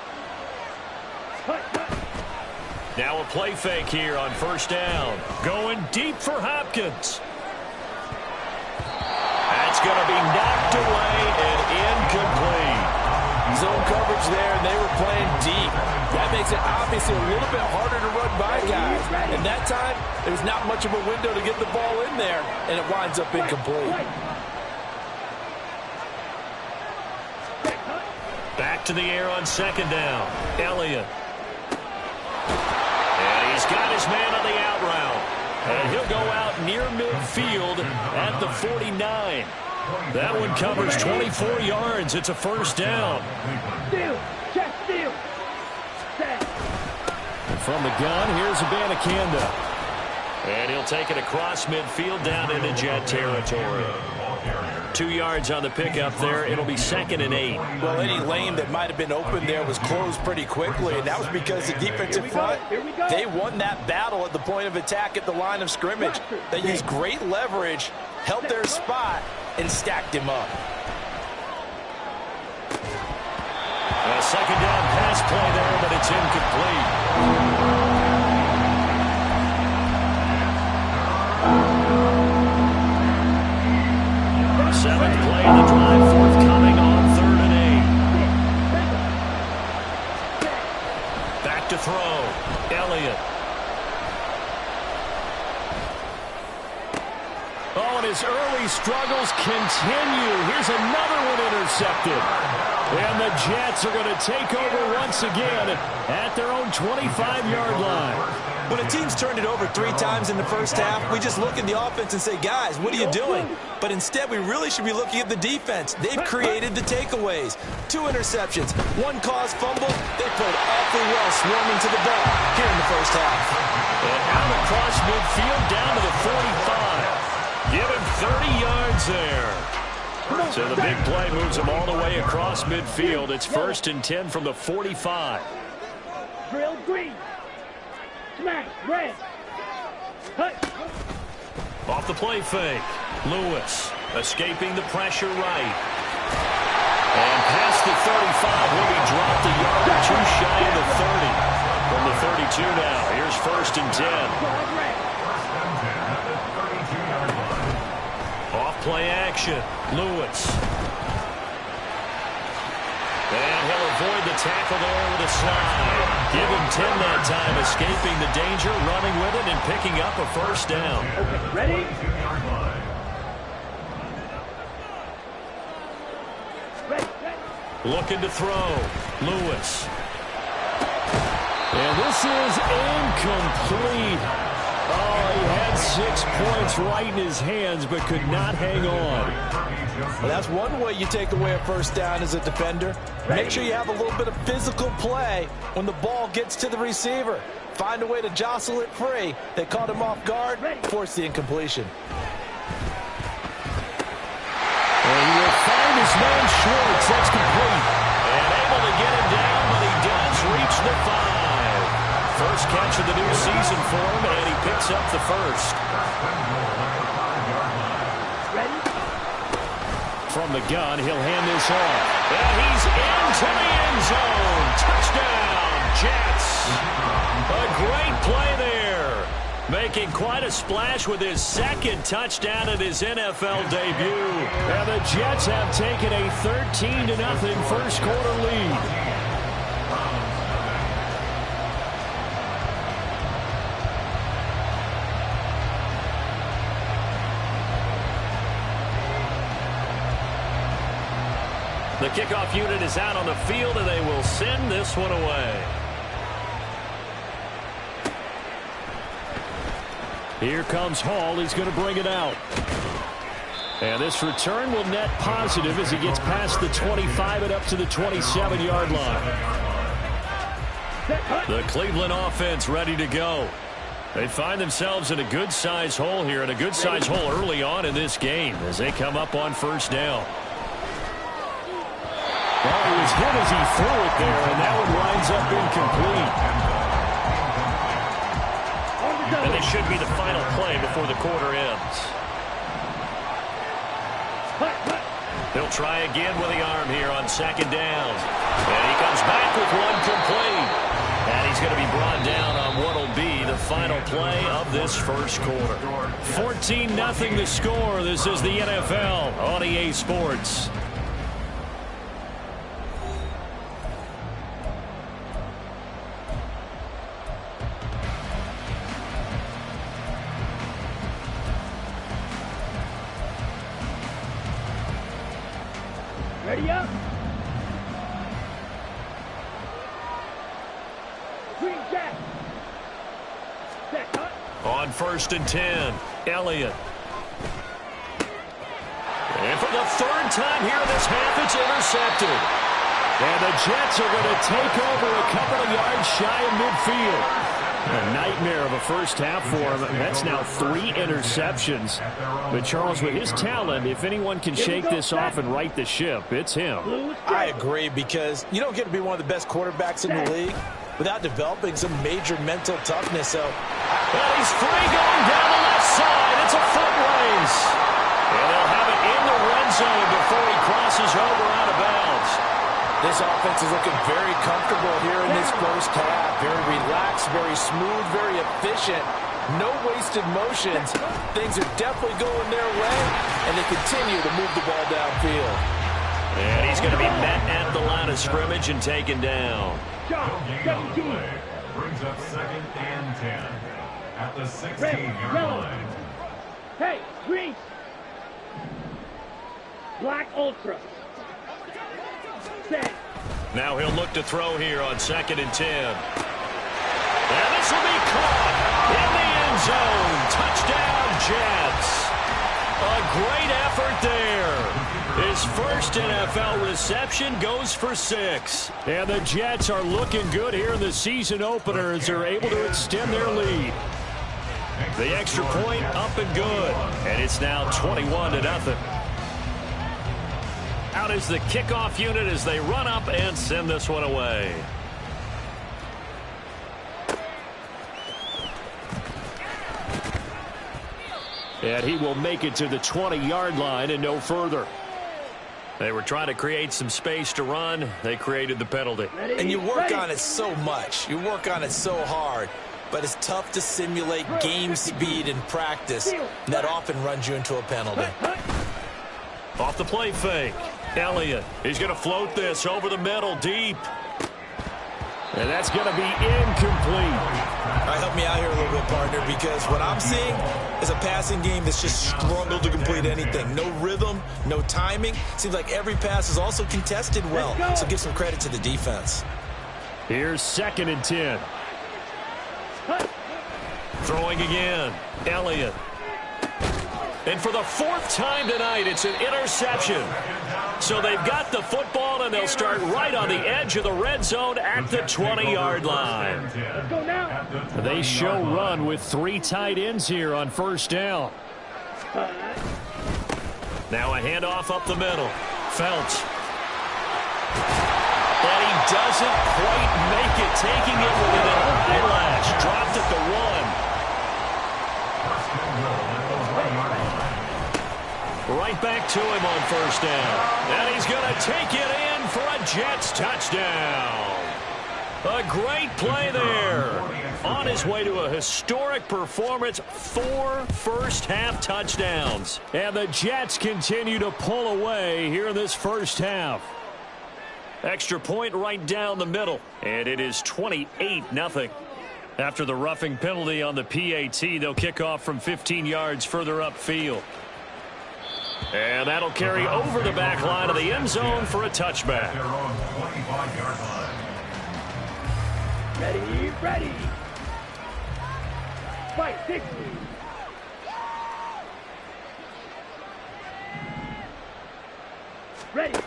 Now a play fake here on 1st down. Going deep for Hopkins. That's going to be knocked away and incomplete. Zone coverage there, and they were playing deep. That makes it obviously a little bit harder to run by guys. And that time, there's not much of a window to get the ball in there, and it winds up incomplete. Back to the air on 2nd down. Elliott. And he's got his man on the out route. And he'll go out near midfield at the 49. That one covers 24 yards. It's a 1st down. Steal. Check steal. Set. From the gun, here's Abanikanda. And he'll take it across midfield down into Jet territory. 2 yards on the pickup there. It'll be 2nd and 8. Well, any lane that might have been open there was closed pretty quickly, and that was because the defensive front, they won that battle at the point of attack at the line of scrimmage. They used great leverage, held their spot, and stacked him up. A 2nd down pass play there, but it's incomplete. 7th play of the drive forthcoming on 3rd and 8. Back to throw. Elliott. Oh, and his early struggles continue. Here's another one intercepted. And the Jets are going to take over once again at their own 25-yard line. When a team's turned it over 3 times in the first half, we just look at the offense and say, guys, what are you doing? But instead, we really should be looking at the defense. They've created the takeaways. 2 interceptions, 1 caused fumble. They played awfully well swarming to the ball here in the first half. And out across midfield down to the 45. Give him 30 yards there. So the big play moves him all the way across midfield. It's 1st and 10 from the 45. Drill green. Smash. Red. Hut. Off the play fake. Lewis escaping the pressure right. And past the 35, will be dropped a yard or two shy of the 30. From the 32 now, here's 1st and 10. Off play action. Lewis. And he'll avoid the tackle there with a slide. Give him 10 that time, escaping the danger, running with it, and picking up a 1st down. Okay, ready? Looking to throw. Lewis. And this is incomplete. Oh, he had 6 points right in his hands, but could not hang on. Well, that's one way you take away a 1st down as a defender. Make sure you have a little bit of physical play when the ball gets to the receiver. Find a way to jostle it free. They caught him off guard, force the incompletion. And he will find his man Schwartz. That's complete. And able to get him down, but he does reach the 5. First catch of the new season for him, and he picks up the 1st. Ready? From the gun, he'll hand this off. And he's into the end zone. Touchdown, Jets. A great play there. Making quite a splash with his 2nd touchdown at his NFL debut. And the Jets have taken a 13-0 first quarter lead. The kickoff unit is out on the field, and they will send this one away. Here comes Hall. He's going to bring it out. And this return will net positive as he gets past the 25 and up to the 27-yard line. The Cleveland offense ready to go. They find themselves in a good-sized hole here, and a good-sized hole early on in this game as they come up on 1st down. Well, he was hit as he threw it there, and that one winds up incomplete. And this should be the final play before the quarter ends. He'll try again with the arm here on 2nd down. And he comes back with one complete. And he's going to be brought down on what will be the final play of this first quarter. 14-0 the score. This is the NFL on EA Sports. Ready up. Green Jack. Set cut. On 1st and 10, Elliott. And for the 3rd time here in this half, it's intercepted. And the Jets are going to take over a couple of yards shy of midfield. A nightmare of a first half for him. That's now 3 interceptions. But Charles, with his talent, if anyone can shake this off and right the ship, it's him. I agree, because you don't get to be one of the best quarterbacks in the league without developing some major mental toughness. So, well, he's free going down the left side. It's a foot race. And they'll have it in the red zone before he crosses over out of bounds. This offense is looking very comfortable here in this first half. Very relaxed, very smooth, very efficient. No wasted motions. Things are definitely going their way, and they continue to move the ball downfield. And he's going to be met at the line of scrimmage and taken down. Brings up 2nd and 10 at the 16-yard line. Hey, green. Black Ultra. Set. Now he'll look to throw here on 2nd and 10. And this will be caught in the end zone. Touchdown, Jets. A great effort there. His first NFL reception goes for 6. And the Jets are looking good here in the season opener as they're able to extend their lead. The extra point up and good. And it's now 21-0. Out is the kickoff unit as they run up and send this one away. And he will make it to the 20-yard line and no further. They were trying to create some space to run. They created the penalty. And you work on it so much. You work on it so hard. But it's tough to simulate game speed in practice. And that often runs you into a penalty. Off the play fake. Elliott. He's going to float this over the middle deep. And that's going to be incomplete. All right, help me out here a little bit, partner, because what I'm seeing is a passing game that's just struggled to complete anything. No rhythm, no timing. Seems like every pass is also contested well. So give some credit to the defense. Here's 2nd and 10. Throwing again. Elliott. And for the 4th time tonight, it's an interception. So they've got the football, and they'll start right on the edge of the red zone at the 20-yard line. Let's go now. They show run with 3 tight ends here on 1st down. Now a handoff up the middle. Felch. And he doesn't quite make it, taking it with an eyelash. Dropped at the 1. Right back to him on 1st down. And he's going to take it in for a Jets touchdown. A great play there. On his way to a historic performance, 4 first-half touchdowns. And the Jets continue to pull away here in this first half. Extra point right down the middle. And it is 28-0. After the roughing penalty on the PAT, they'll kick off from 15 yards further upfield. And that'll carry over the back line of the end zone for a touchback. Ready, ready. Fight, 60. Ready.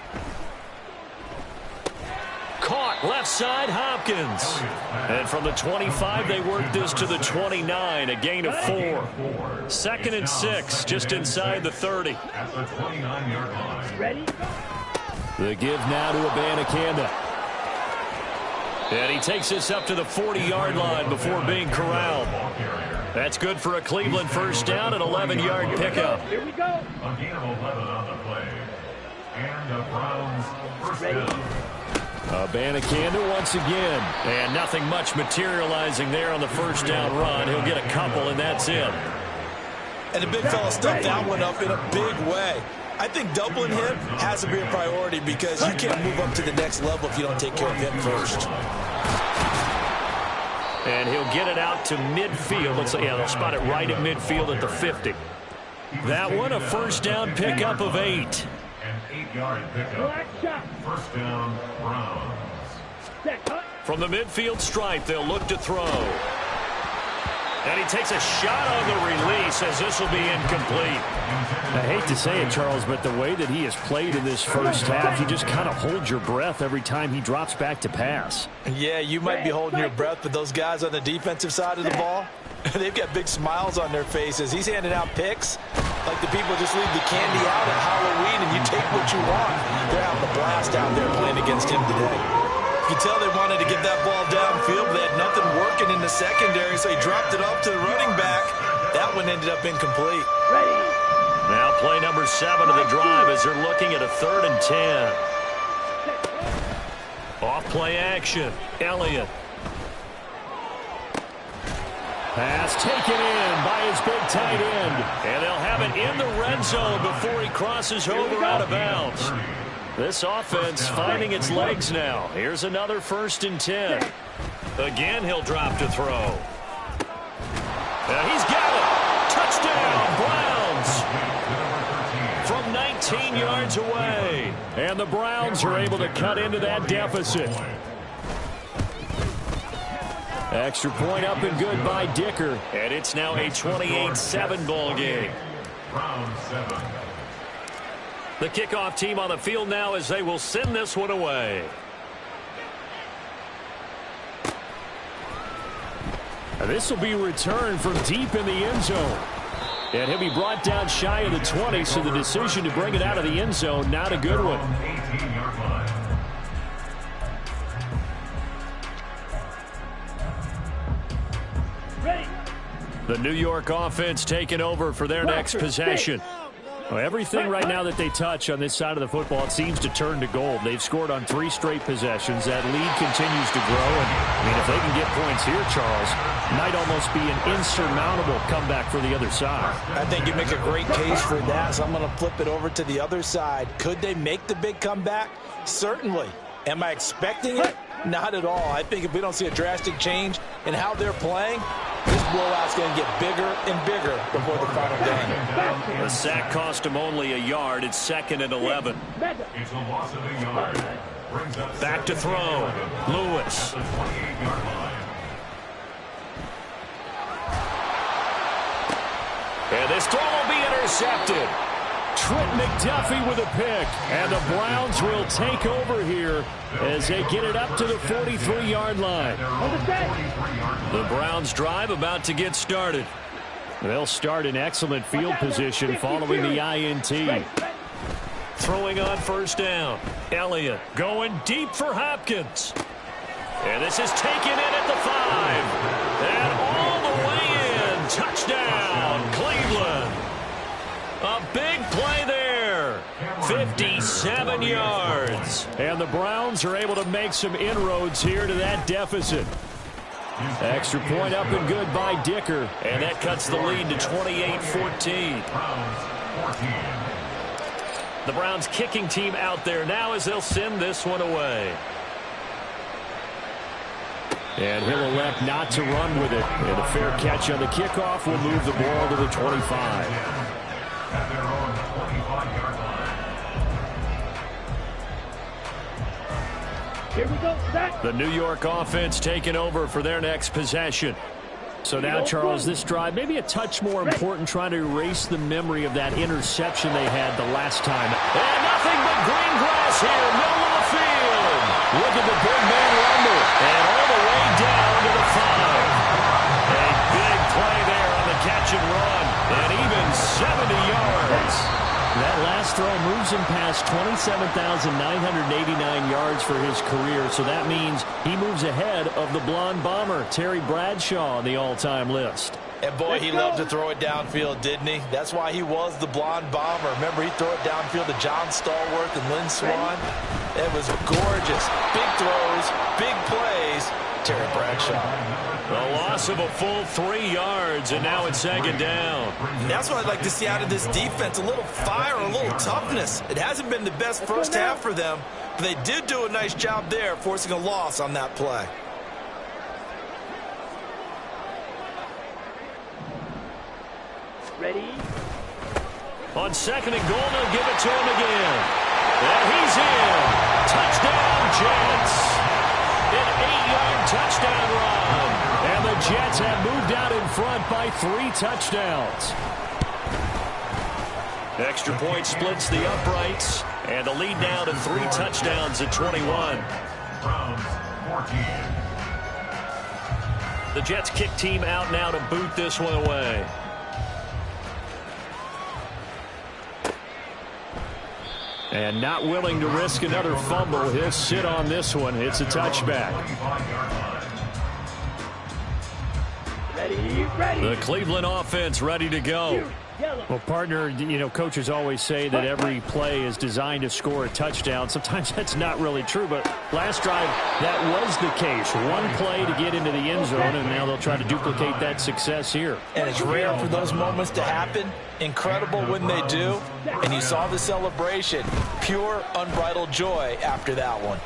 Caught left side, Hopkins. And from the 25, they work this to the 29, a gain of 4. 2nd and 6, just inside the 30. At the 29-yard line. Ready. The give now to Abanikanda. And he takes this up to the 40-yard line before being corralled. That's good for a Cleveland 1st down and 11-yard pickup. Here we go. A gain of 11 on the play. And the Browns 1st down. Abanikanda once again. And nothing much materializing there on the 1st down run. He'll get a couple, and that's it. And the big fella stuffed that one up in a big way. I think doubling him has to be a priority because you can't move up to the next level if you don't take care of him first. And he'll get it out to midfield. Let's say, yeah, they'll spot it right at midfield at the 50. That one, a 1st down pickup of 8. An 8-yard pickup. Black shot. 1st down, Browns. Set, cut. From the midfield stripe, they'll look to throw. And he takes a shot on the release as this will be incomplete. I hate to say it, Charles, but the way that he has played in this first half, you just kind of hold your breath every time he drops back to pass. Yeah, you might be holding your breath, but those guys on the defensive side of the ball, they've got big smiles on their faces. He's handing out picks like the people just leave the candy out at Halloween and you take what you want. They're having a blast out there playing against him today. You can tell they wanted to get that ball downfield, but they had nothing working in the secondary, so he dropped it off to the running back. That one ended up incomplete. Ready. Now play number 7 of the drive as they're looking at a 3rd and 10. Off play action. Elliott. Pass taken in by his big tight end. And they'll have it in the red zone before he crosses over out of bounds. This offense finding its legs now. Here's another 1st and 10. Again, he'll drop to throw. And he's got it. Touchdown, Browns. From 19 yards away. And the Browns are able to cut into that deficit. Extra point up and good by Dicker. And it's now a 28-7 ball game. Browns 7. The kickoff team on the field now as they will send this one away. And this will be returned from deep in the end zone. And he'll be brought down shy of the 20, so the decision to bring it out of the end zone, not a good one. 18-yard line. Ready. The New York offense taking over for their next possession. Well, everything right now that they touch on this side of the football, it seems to turn to gold. They've scored on 3 straight possessions. That lead continues to grow. And, I mean, if they can get points here, Charles, might almost be an insurmountable comeback for the other side. I think you make a great case for that, so I'm going to flip it over to the other side. Could they make the big comeback? Certainly. Am I expecting it? Not at all. I think if we don't see a drastic change in how they're playing, this blowout's going to get bigger and bigger before the final game. The sack cost him only a yard. It's 2nd and 11. It's a loss of a yard. Back to throw. Lewis. The 28-yard line. And this throw will be intercepted. Trent McDuffie with a pick. And the Browns will take over here as they get it up to the 43-yard line. The Browns drive about to get started. They'll start in excellent field position following the INT. Throwing on first down. Elliott going deep for Hopkins. And this is taken in at the 5. And all the way in. Touchdown, Cleveland. A big play there. 57 yards. And the Browns are able to make some inroads here to that deficit. Extra point up and good by Dicker. And that cuts the lead to 28-14. The Browns kicking team out there now as they'll send this one away. And he'll elect not to run with it. And a fair catch on the kickoff will move the ball to the 25. At their own 25-yard line. Here we go, Zach. The New York offense taking over for their next possession. So now, Charles, this drive maybe a touch more important, trying to erase the memory of that interception they had the last time. And nothing but green grass here, middle of the field. Look at the big man rumble. And all the way down to the 5. A big play there on the catch and run. And even 70 yards. That last throw moves him past 27,989 yards for his career. So that means he moves ahead of the blonde bomber, Terry Bradshaw, on the all-time list. And boy, he loved to throw it downfield, didn't he? That's why he was the blonde bomber. Remember, he'd throw it downfield to John Stallworth and Lynn Swann. It was gorgeous. Big throws, big plays. Terry Bradshaw. The loss of a full 3 yards, and now it's 2nd down. And that's what I'd like to see out of this defense, a little fire, a little toughness. It hasn't been the best first half for them, but they did do a nice job there, forcing a loss on that play. Ready? On 2nd and goal, they'll give it to him again. And he's in. Touchdown, Jets. An 8-yard touchdown run. And the Jets have moved out in front by 3 touchdowns. Extra point splits the uprights. And the lead now to 3 touchdowns at 21. Browns 14. The Jets kick team out now to boot this one away. And not willing to risk another fumble. He'll sit on this one. It's a touchback. Ready. The Cleveland offense ready to go. Well, partner, you know, coaches always say that every play is designed to score a touchdown. Sometimes that's not really true, but last drive, that was the case. One play to get into the end zone, and now they'll try to duplicate that success here. And it's rare for those moments to happen. Incredible when they do. And you saw the celebration. Pure, unbridled joy after that one.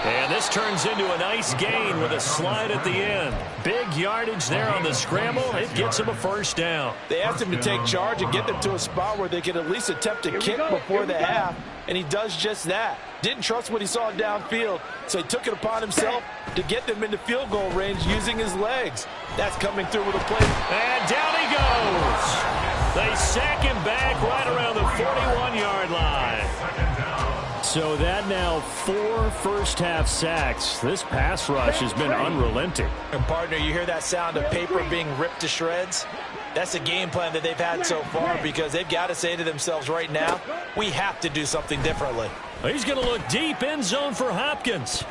And this turns into a nice gain with a slide at the end. Big yardage there on the scramble. It gets him a first down. They asked him to take charge and get them to a spot where they could at least attempt to kick before the half, and he does just that. Didn't trust what he saw downfield, so he took it upon himself to get them into field goal range using his legs. That's coming through with a play. And down he goes. They sack him back right around the 41-yard line. So that now 4 first-half sacks. This pass rush has been unrelenting. And partner, you hear that sound of paper being ripped to shreds? That's a game plan that they've had so far, because they've got to say to themselves right now, we have to do something differently. He's going to look deep, end zone for Hopkins.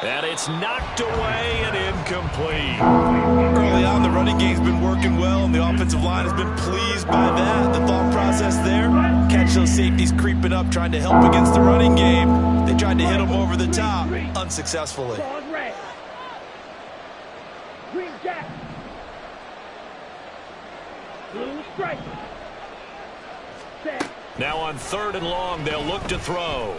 And it's knocked away and incomplete. Early on, the running game's been working well, and the offensive line has been pleased by that. The thought process there, catch those safeties creeping up, trying to help against the running game. They tried to hit them over the top, unsuccessfully. Green jack. Blue strike. Set. Now on 3rd and long, they'll look to throw.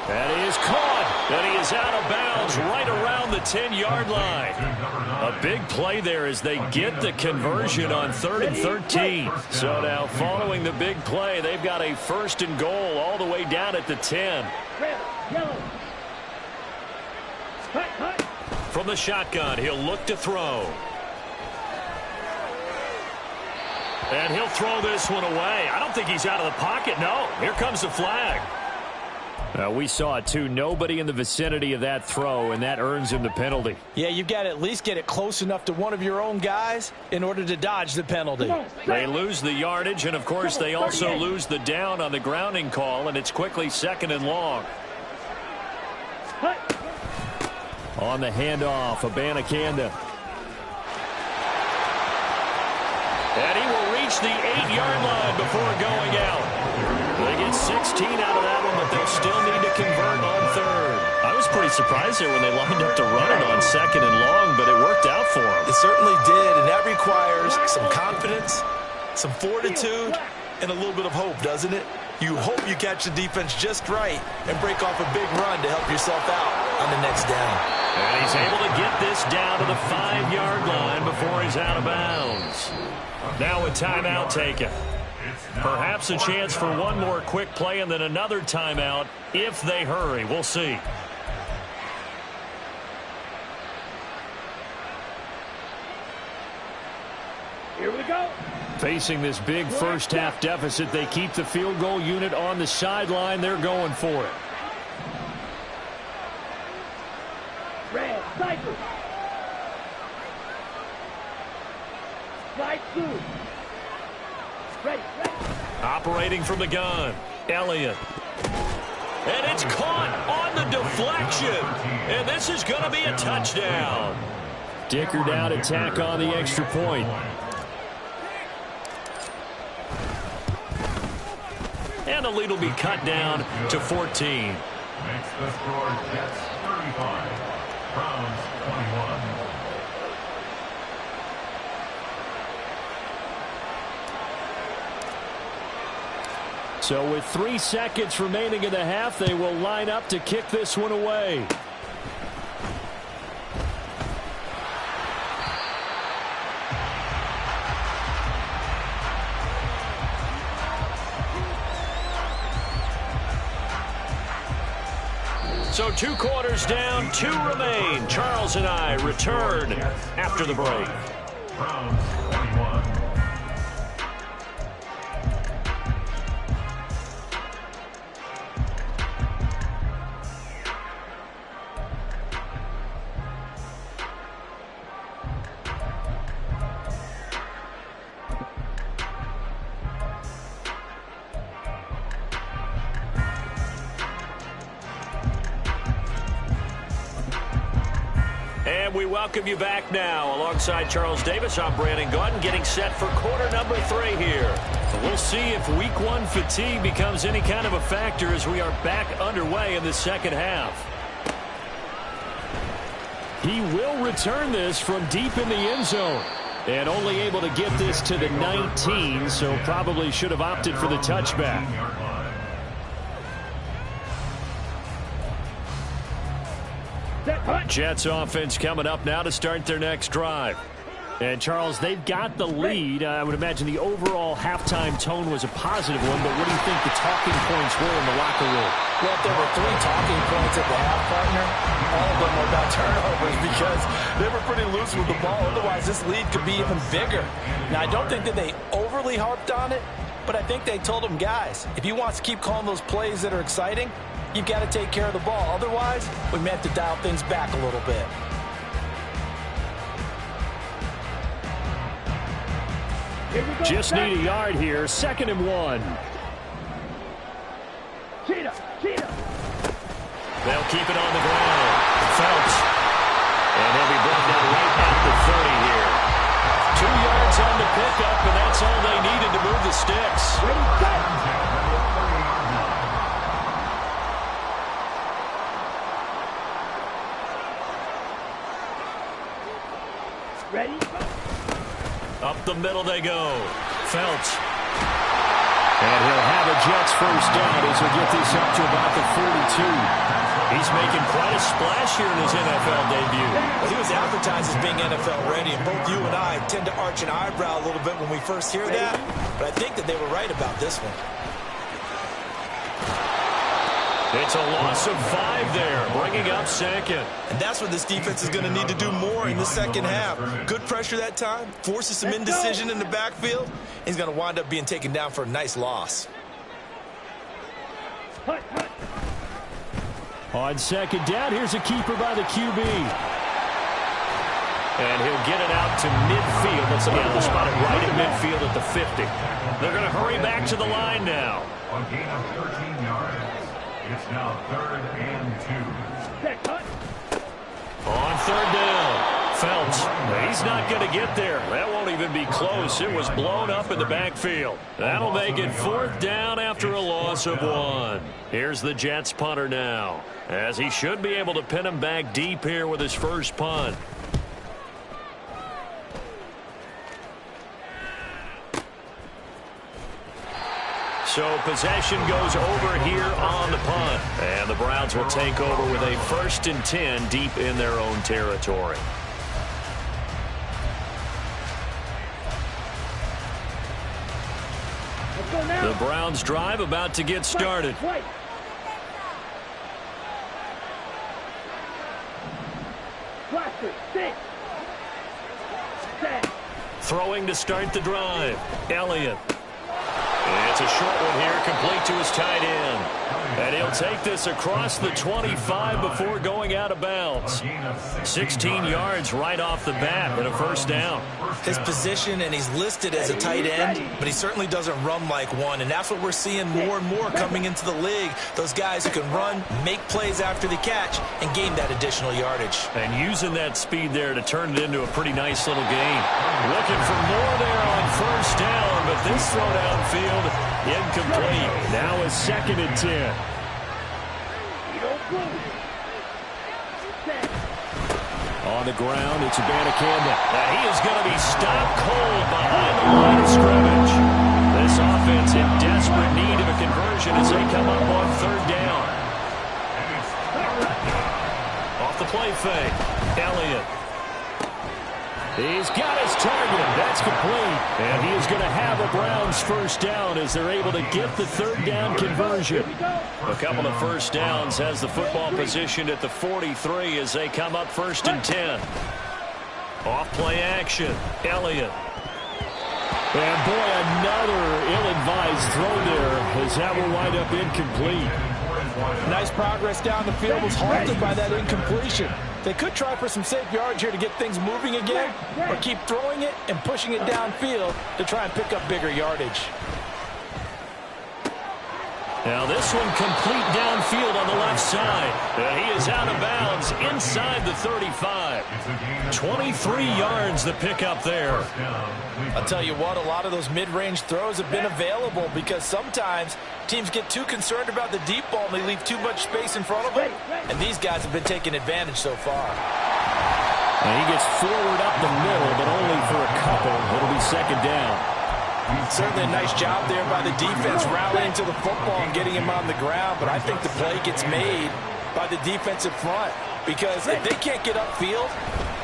And he is caught, and he is out of bounds right around the 10-yard line. A big play there as they get the conversion on 3rd and 13. So now following the big play, they've got a 1st and goal all the way down at the 10. Red, yellow. Cut, cut. From the shotgun, he'll look to throw. And he'll throw this one away. I don't think he's out of the pocket. No, here comes the flag. We saw it too. Nobody in the vicinity of that throw, and that earns him the penalty. Yeah, you've got to at least get it close enough to one of your own guys in order to dodge the penalty. They lose the yardage, and of course they also lose the down on the grounding call, and it's quickly 2nd and long. On the handoff, Abanikanda. And he will reach the 8-yard line before going out. They get 16 out of that one, but they'll still need to convert on 3rd. I was pretty surprised there when they lined up to run it on 2nd and long, but it worked out for them. It certainly did, and that requires some confidence, some fortitude, and a little bit of hope, doesn't it? You hope you catch the defense just right and break off a big run to help yourself out on the next down. And he's able to get this down to the 5-yard line before he's out of bounds. Now a timeout taken. Perhaps a chance for one more quick play and then another timeout if they hurry. We'll see. Here we go. Facing this big first-half deficit, they keep the field goal unit on the sideline. They're going for it. Red, cycle. Slide through. Ready, ready. Operating from the gun, Elliott. And it's caught on the deflection. And this is going to be a touchdown. Dicker down to tack on the extra point. And the lead will be cut down to 14. Makes the score Jets 35, Browns 21. So with 3 seconds remaining in the half, they will line up to kick this one away. So 2 quarters down, 2 remain. Charles and I return after the break. Browns 21. And we welcome you back now. Alongside Charles Davis, I'm Brandon Gaudin, getting set for quarter number 3 here. We'll see if week 1 fatigue becomes any kind of a factor as we are back underway in the second half. He will return this from deep in the end zone. And only able to get this to the 19, so probably should have opted for the touchback. Jets offense coming up now to start their next drive. And, Charles, they've got the lead. I would imagine the overall halftime tone was a positive one, but what do you think the talking points were in the locker room? Well, if there were 3 talking points at the half, partner, all of them were about turnovers because they were pretty loose with the ball. Otherwise, this lead could be even bigger. Now, I don't think that they overly harped on it, but I think they told them, guys, if you want to keep calling those plays that are exciting, you've got to take care of the ball. Otherwise, we may have to dial things back a little bit. Just need a yard here. 2nd and 1. Cheetah, cheetah. They'll keep it on the ground. Phelps. And he'll be brought down right at the 30 here. 2 yards on the pickup, and that's all they needed to move the sticks. Ready? Up the middle they go. Phelps. And he'll have a Jets first down as we get this up to about the 42. He's making quite a splash here in his NFL debut. Well, he was advertised as being NFL ready, and both you and I tend to arch an eyebrow a little bit when we first hear that. But I think that they were right about this one. It's a loss of 5 there, bringing up second. And that's what this defense is going to need to do more in the second half. Good pressure that time, forces some indecision in the backfield. He's going to wind up being taken down for a nice loss. On second down, here's a keeper by the QB. And he'll get it out to midfield. Let's again, we'll spot it right at midfield at the 50. They're going to hurry back to the line now. A gain of 13 yards. It's now 3rd and 2. On third down, Phelps. He's not going to get there. That won't even be close. It was blown up in the backfield. That'll make it 4th down after a loss of 1. Here's the Jets punter now, as he should be able to pin him back deep here with his first punt. So possession goes over here on the punt. And the Browns will take over with a 1st and 10 deep in their own territory. The Browns drive about to get started. Throwing to start the drive. Elliott. It's a short one here, complete to his tight end. And he'll take this across the 25 before going out of bounds. 16 yards right off the bat and a 1st down. His position, and he's listed as a tight end, but he certainly doesn't run like one, and that's what we're seeing more and more coming into the league. Those guys who can run, make plays after the catch, and gain that additional yardage. And using that speed there to turn it into a pretty nice little gain. Looking for more there on 1st down, but this throw downfield incomplete. Now a 2nd and 10. On the ground, it's Abanikanda. And he is going to be stopped cold behind the line of scrimmage. This offense in desperate need of a conversion as they come up on 3rd down. Off the play fake, Elliott. He's got his target. That's complete. And he is going to have a Browns 1st down as they're able to get the 3rd down conversion. A couple of 1st downs has the football positioned at the 43 as they come up 1st and 10. Off play action. Elliott. And boy, another ill-advised throw there as that will wind up incomplete. Nice progress down the field, was halted by that incompletion. They could try for some safe yards here to get things moving again, or keep throwing it and pushing it downfield to try and pick up bigger yardage. Now this one complete downfield on the left side. He is out of bounds inside the 35. 23 yards the pickup there. I'll tell you what, a lot of those mid-range throws have been available because sometimes teams get too concerned about the deep ball and they leave too much space in front of them. And these guys have been taking advantage so far. And he gets forward up the middle, but only for a couple. It'll be 2nd down. Certainly a nice job there by the defense rallying to the football and getting him on the ground, but I think the play gets made by the defensive front because if they can't get upfield,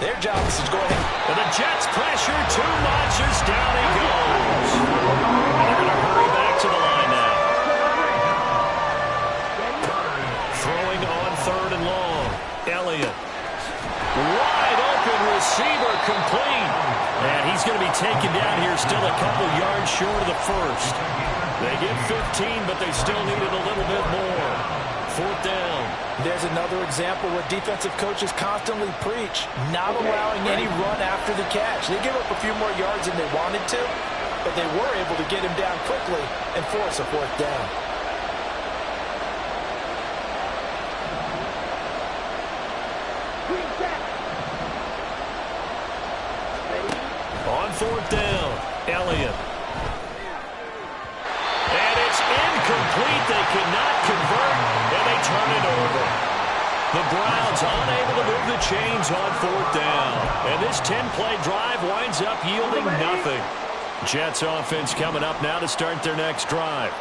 their job is to go ahead. And the Jets pressure too much as down he goes. And they're going to hurry back to the line now. Throwing on 3rd and long. Elliott. Wide open receiver complete. And he's going to be taken down here still a couple yards short of the 1st. They get 15, but they still needed a little bit more. 4th down. There's another example where defensive coaches constantly preach, not allowing any run after the catch. They give up a few more yards than they wanted to, but they were able to get him down quickly and force a 4th down. The Browns unable to move the chains on 4th down. And this 10-play drive winds up yielding nothing. Jets offense coming up now to start their next drive.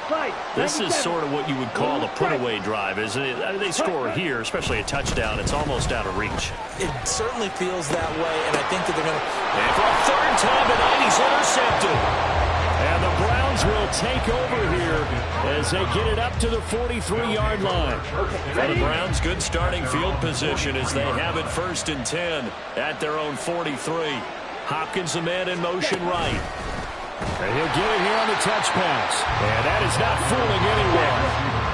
This is sort of what you would call a put-away drive, isn't it? They score here, especially a touchdown. It's almost out of reach. It certainly feels that way, and I think that they're going to... And for a 3rd time tonight, he's intercepted. And the Browns will take over here as they get it up to the 43-yard line. For the Browns, good starting field position as they have it 1st and 10 at their own 43. Hopkins, the man in motion right. And he'll get it here on the touch pass. And that is not fooling anyone.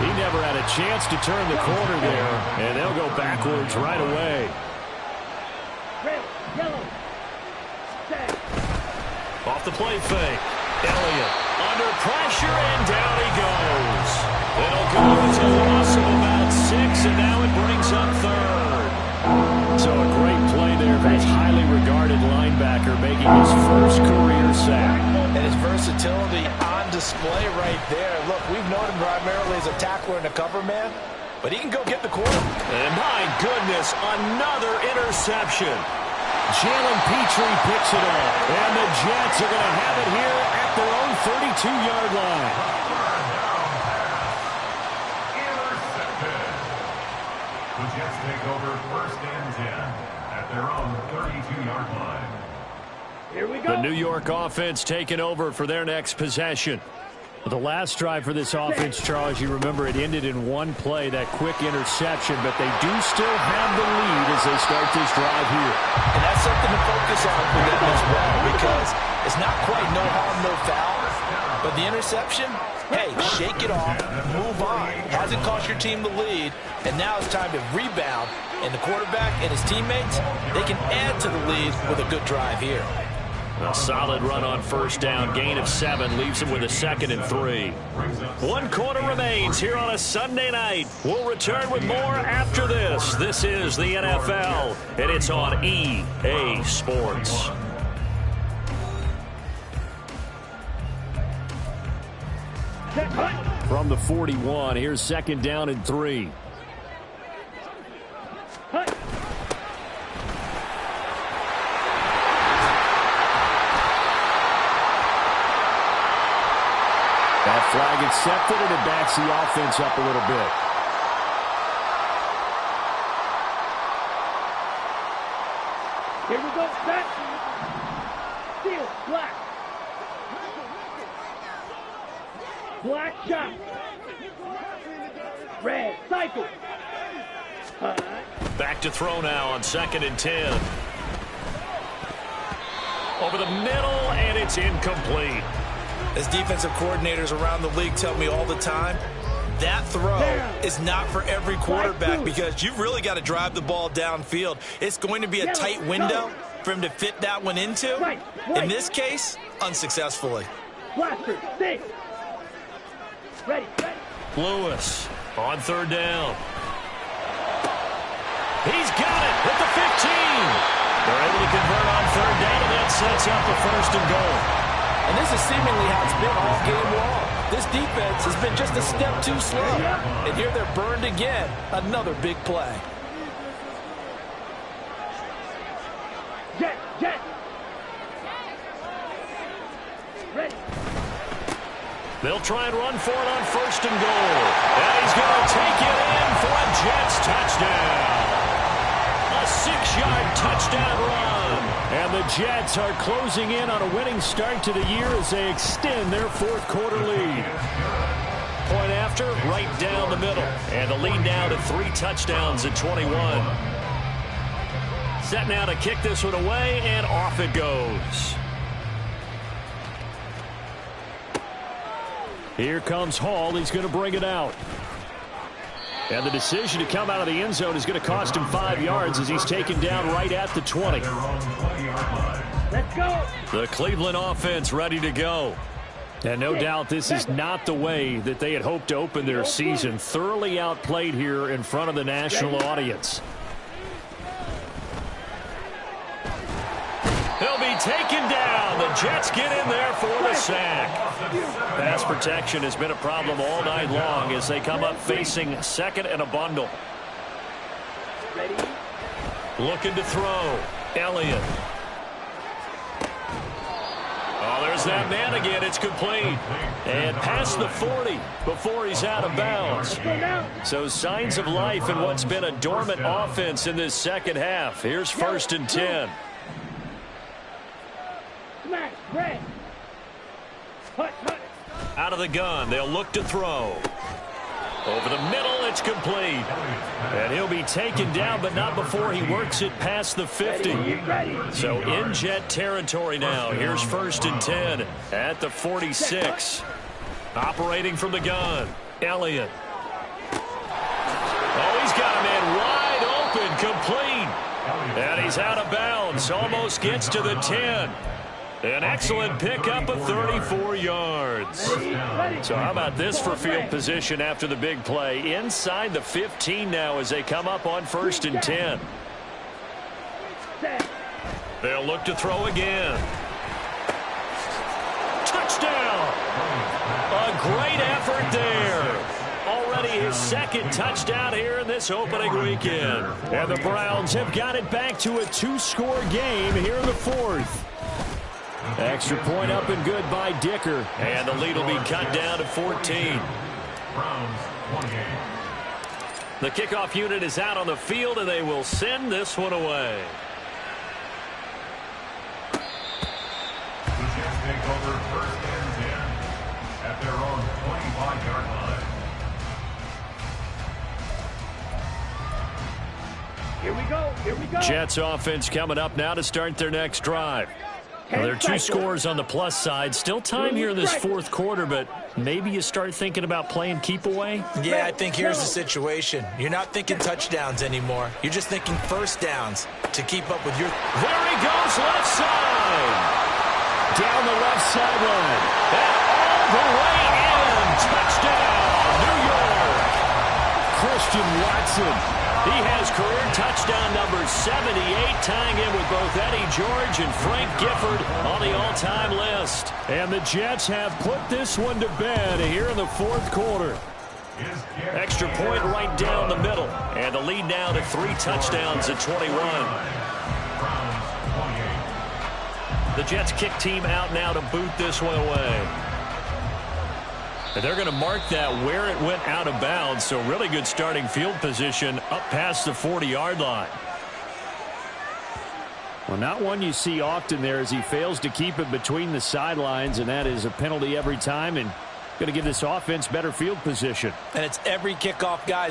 He never had a chance to turn the corner there, and they'll go backwards right away. Red, yellow, stay. Off the play fake. Elliott under pressure, and down he goes. It'll go to a loss of about 6, and now it brings up 3rd. So a great play there for his highly regarded linebacker making his first career sack. And his versatility on display right there. Look, we've known him primarily as a tackler and a cover man, but he can go get the quarter. And my goodness, another interception. Jalen Petrie picks it up, and the Jets are going to have it here at their own 32-yard line. Intercepted. The Jets take over 1st and 10 at their own 32-yard line. Here we go. The New York offense taking over for their next possession. The last drive for this offense, Charles, you remember it ended in one play, that quick interception, but they do still have the lead as they start this drive here. And that's something to focus on for them as well, because it's not quite no harm, no foul. But the interception, hey, shake it off, move on. Hasn't cost your team the lead, and now it's time to rebound. And the quarterback and his teammates, they can add to the lead with a good drive here. A solid run on 1st down. Gain of 7 leaves him with a 2nd and 3. 1 quarter remains here on a Sunday night. We'll return with more after this. This is the NFL, and it's on EA Sports. From the 41, here's 2nd down and 3. That flag accepted, and it backs the offense up a little bit. Here we go. Set. Steal. Black. Black shot. Red. Cycle. Back to throw now on 2nd and 10. Over the middle, and it's incomplete. As defensive coordinators around the league tell me all the time, that throw is not for every quarterback because you've really got to drive the ball downfield. It's going to be a tight window for him to fit that one into. In this case, unsuccessfully. Blaster. Six. Ready. Lewis on 3rd down. He's got it at the 15. They're able to convert on 3rd down, and that sets up a 1st and goal. And this is seemingly how it's been all game long. This defense has been just a step too slow. And here they're burned again. Another big play. Jet. Ready. They'll try and run for it on 1st and goal. And he's going to take it in for a Jets touchdown. A 6-yard touchdown run. And the Jets are closing in on a winning start to the year as they extend their 4th quarter lead. Point after, right down the middle. And the lead now to 3 touchdowns at 21. Set now to kick this one away, and off it goes. Here comes Hall. He's going to bring it out. And the decision to come out of the end zone is going to cost him 5 yards as he's taken down right at the 20. Let's go. The Cleveland offense ready to go. And no doubt this is not the way that they had hoped to open their season. Thoroughly outplayed here in front of the national audience. He'll be taken down. The Jets get in there for the sack. Pass protection has been a problem all night long as they come up facing 2nd and a bundle. Ready? Looking to throw. Elliott. Oh, there's that man again. It's complete. And past the 40 before he's out of bounds. So signs of life in what's been a dormant offense in this second half. Here's 1st and 10. Smash, red. Hut, hut. Out of the gun, they'll look to throw. Over the middle, it's complete. And he'll be taken down, but not before he works it past the 50. So in Jet territory now. Here's 1st and 10 at the 46. Operating from the gun, Elliott. Oh, he's got a man wide open, complete. And he's out of bounds, almost gets to the 10. An excellent pickup of 34 yards. So how about this for field position after the big play? Inside the 15 now as they come up on 1st and 10. They'll look to throw again. Touchdown! A great effort there. Already his 2nd touchdown here in this opening weekend. And the Browns have got it back to a 2-score game here in the 4th. Extra point up and good by Dicker. And the lead will be cut down to 14. The kickoff unit is out on the field, and they will send this one away. The Jets take over 1st and 10 at their own 25-yard line. Here we go. Here we go. Jets offense coming up now to start their next drive. Well, there are 2 scores on the plus side. Still time here in this 4th quarter, but maybe you start thinking about playing keep away? Yeah, I think here's the situation. You're not thinking touchdowns anymore. You're just thinking 1st downs to keep up with your... There he goes, left side. Down the left sideline. And all the way in. Touchdown, New York. Christian Watson. He has career touchdown number 78, tying in with both Eddie George and Frank Gifford on the all-time list. And the Jets have put this one to bed here in the 4th quarter. Extra point right down the middle. And the lead now to 3 touchdowns at 21. The Jets kick team out now to boot this one away. And they're going to mark that where it went out of bounds. So really good starting field position up past the 40-yard line. Well, not one you see often there as he fails to keep it between the sidelines, and that is a penalty every time, and going to give this offense better field position. And it's every kickoff, guys.